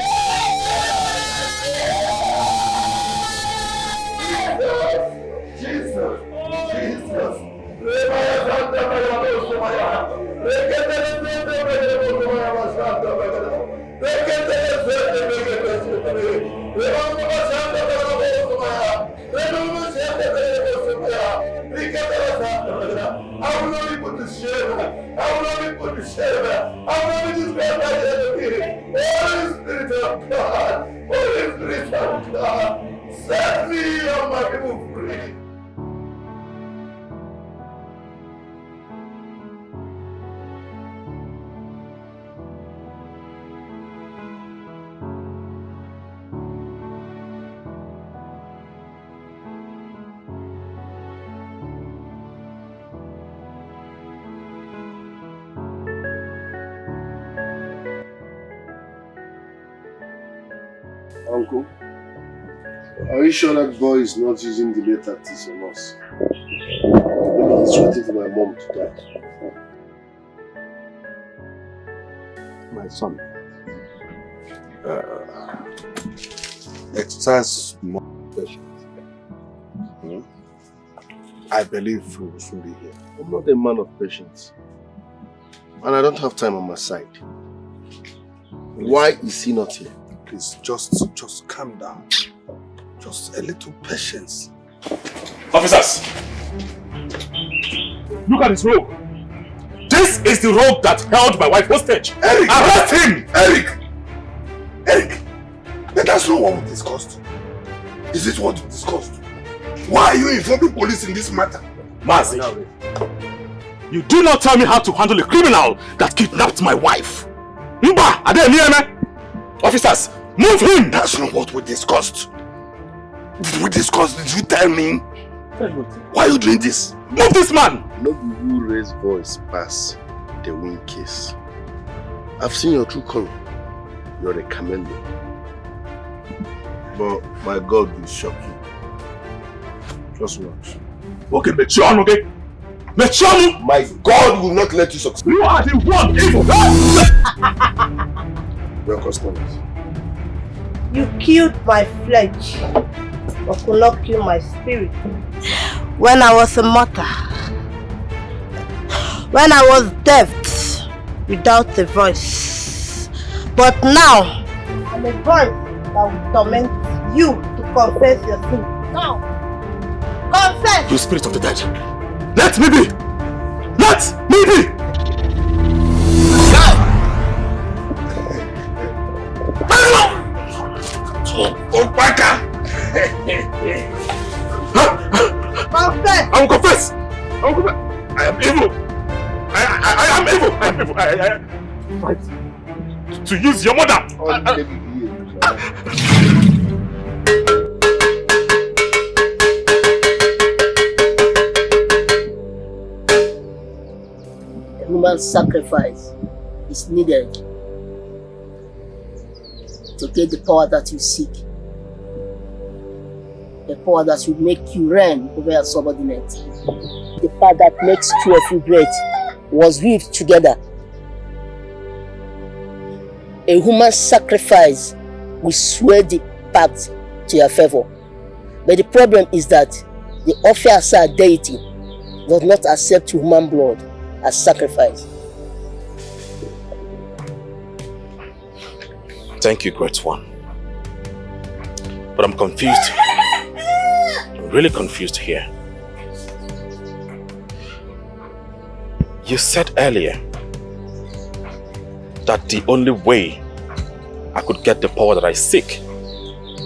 Jesus. Jesus. I will not be put to shame. I will not be put to shame. I will not be disgraced by the enemy. Holy Spirit of God. Holy Spirit of God. Set me and my people free. Uncle, are you sure that boy is not using the late tactics on us? Maybe he's waiting for my mom to die. My son, exercise more patience. I believe we will soon be here. I'm not a man of patience. And I don't have time on my side. Why is he not here? Please, just calm down. Just a little patience. Officers! Look at this rope. This is the rope that held my wife hostage. Eric! Arrest him! Eric! But that's not what we discussed. Is this what we discussed? Why are you informing police in this matter? Mazi, you do not tell me how to handle a criminal that kidnapped my wife. Mba, are they near me? Officers, move him! That's not what we discussed. Did we discuss? Did you tell me? Why are you doing this? Move this man! Nobody who raise voice pass the win case. I've seen your true color. You're a chameleon. But my God will shock you. Just watch. Okay, Mechion, okay? Mechion! My God will not let you succeed. You are the one evil! Your customers. You killed my flesh, but could not kill my spirit. When I was a mother, when I was deaf, without a voice. But now, I'm a voice that will torment you to confess your sin. Now, confess! You spirit of the dead, let me be! Let me be! Opaka! Confess! I will confess! I will confess! I am evil! I am evil! I am evil! I fight to use your mother! A human sacrifice is needed to get the power that you seek. The power that will make you reign over your subordinate. The power that makes two of you great was weaved together. A human sacrifice will sway the pact to your favor. But the problem is that the Officer deity does not accept human blood as sacrifice. Thank you, Great One. But I'm confused. I'm really confused here. You said earlier that the only way I could get the power that I seek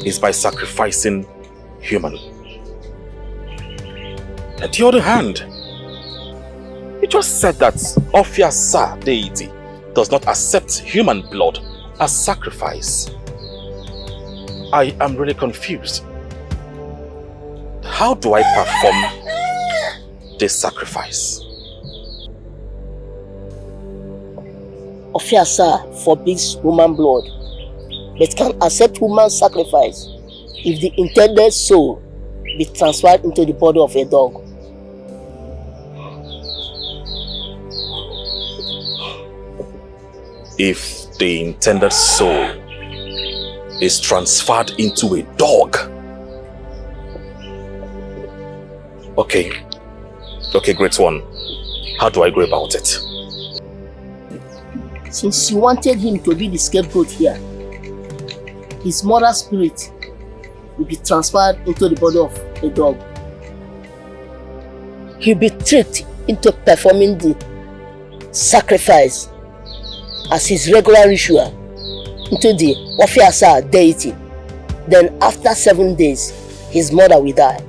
is by sacrificing human. On the other hand, you just said that Officer deity does not accept human blood as sacrifice. I am really confused. How do I perform this sacrifice? Ofiasa forbids human blood, but can accept human sacrifice if the intended soul be transferred into the body of a dog. If the intended soul is transferred into a dog. Okay, great one. How do I go about it? Since you wanted him to be the scapegoat here, his moral spirit will be transferred into the body of a dog. He'll be tricked into performing the sacrifice as his regular ritual into the Ofiasa deity. Then after 7 days, his mother will die.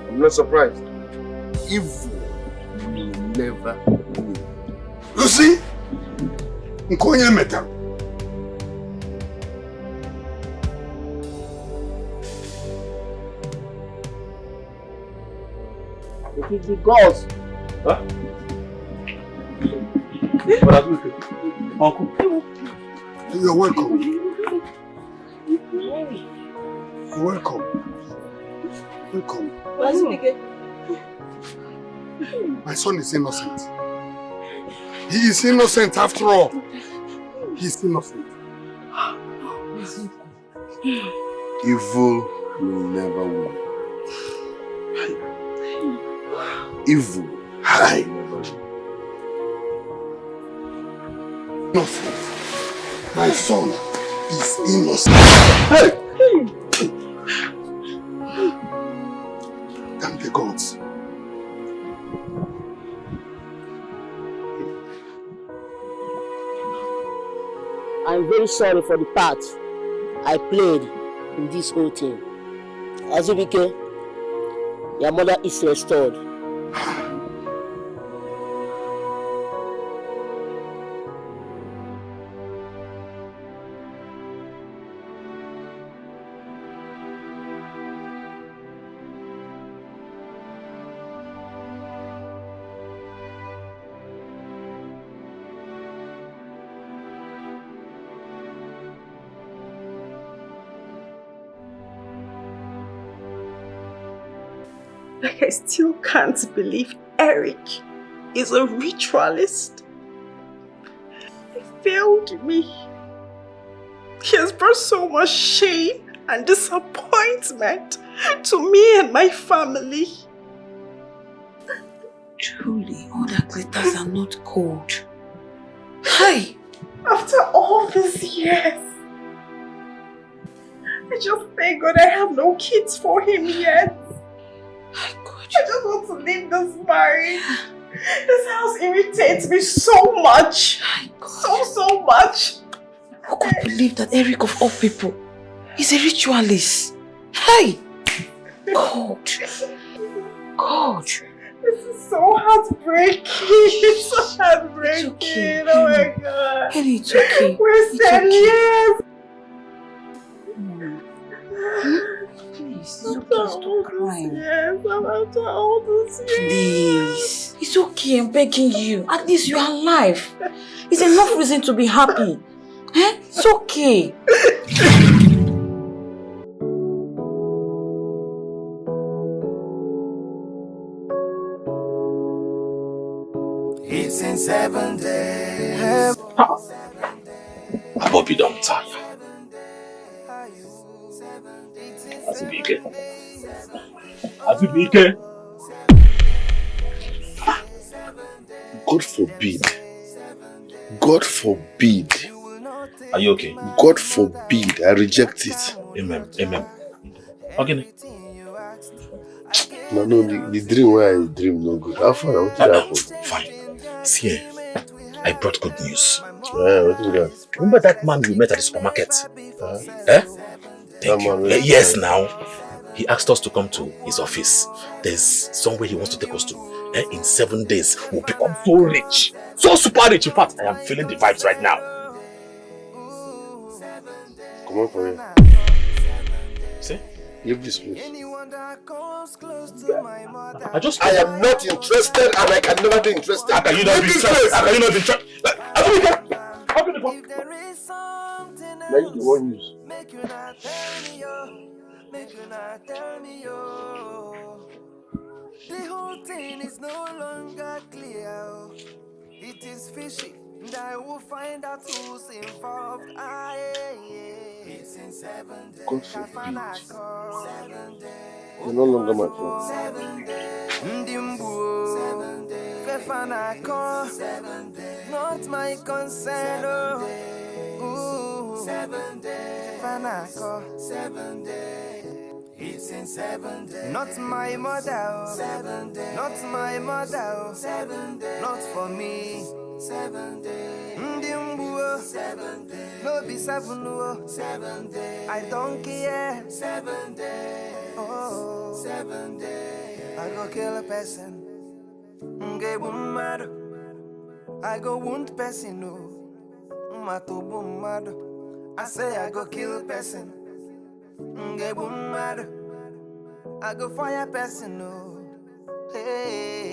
I'm not surprised. Evil will never win. You see? Nkonye meta. It is the gods. Huh? Uncle. You're welcome. You're welcome. Welcome. My son is innocent. He is innocent after all. He is innocent. Evil will never win. Evil will never win. Innocent. My son is innocent. Hey! Thank the gods. I'm very sorry for the part I played in this whole thing. Azubike, your mother is restored. Like, I still can't believe Eric is a ritualist. He failed me. He has brought so much shame and disappointment to me and my family. Truly, all that glitters are not gold. Hi! After all these years, I just thank God I have no kids for him yet. I just want to leave this marriage. This house irritates me so much. So much. Who could believe that Eric of all people is a ritualist? Hey! God. This is so heartbreaking. It's so heartbreaking. It's okay. Oh my God. Henry, it's okay. We're 10 years. Please, it's okay. Stop crying. Yes, I'm after all this years. Please. It's okay, I'm begging you. At least you are alive. It's enough reason to be happy. Eh? It's okay. It's in 7 days. Bobby don't tire. Azubike. God forbid. God forbid. Are you okay? God forbid. I reject it. Amen. Okay. No, the dream where I dream no good. How far? What did happen? Fine. See, I brought good news. What did that? Remember that man we met at the supermarket? The Thank you. Yes, now. He asked us to come to his office. There's somewhere he wants to take us to. In 7 days, we'll become so rich. So super rich. In fact, I am feeling the vibes right now. Come on for you. See? Leave this place. I am not interested and I can never be interested. How can you not be interested? How can you not be interested? How can you not? Now you the one use. Make you not tell me, yo. The whole thing is no longer clear. It is fishy, and I will find out who's involved. It's in 7 days. God forbid. You're no longer my friend. 7 days. 7 days. Not my concern. 7 days. 7 days. It's in 7 days. Not my mother. 7 days. Not my mother. 7 days. Not for me. 7 days. 7 days. No be 7. 7 days. I don't care. 7 days. Oh, 7 days. I go kill a person. I go wound person. No. I say I go kill person. I go fire person. No. Hey.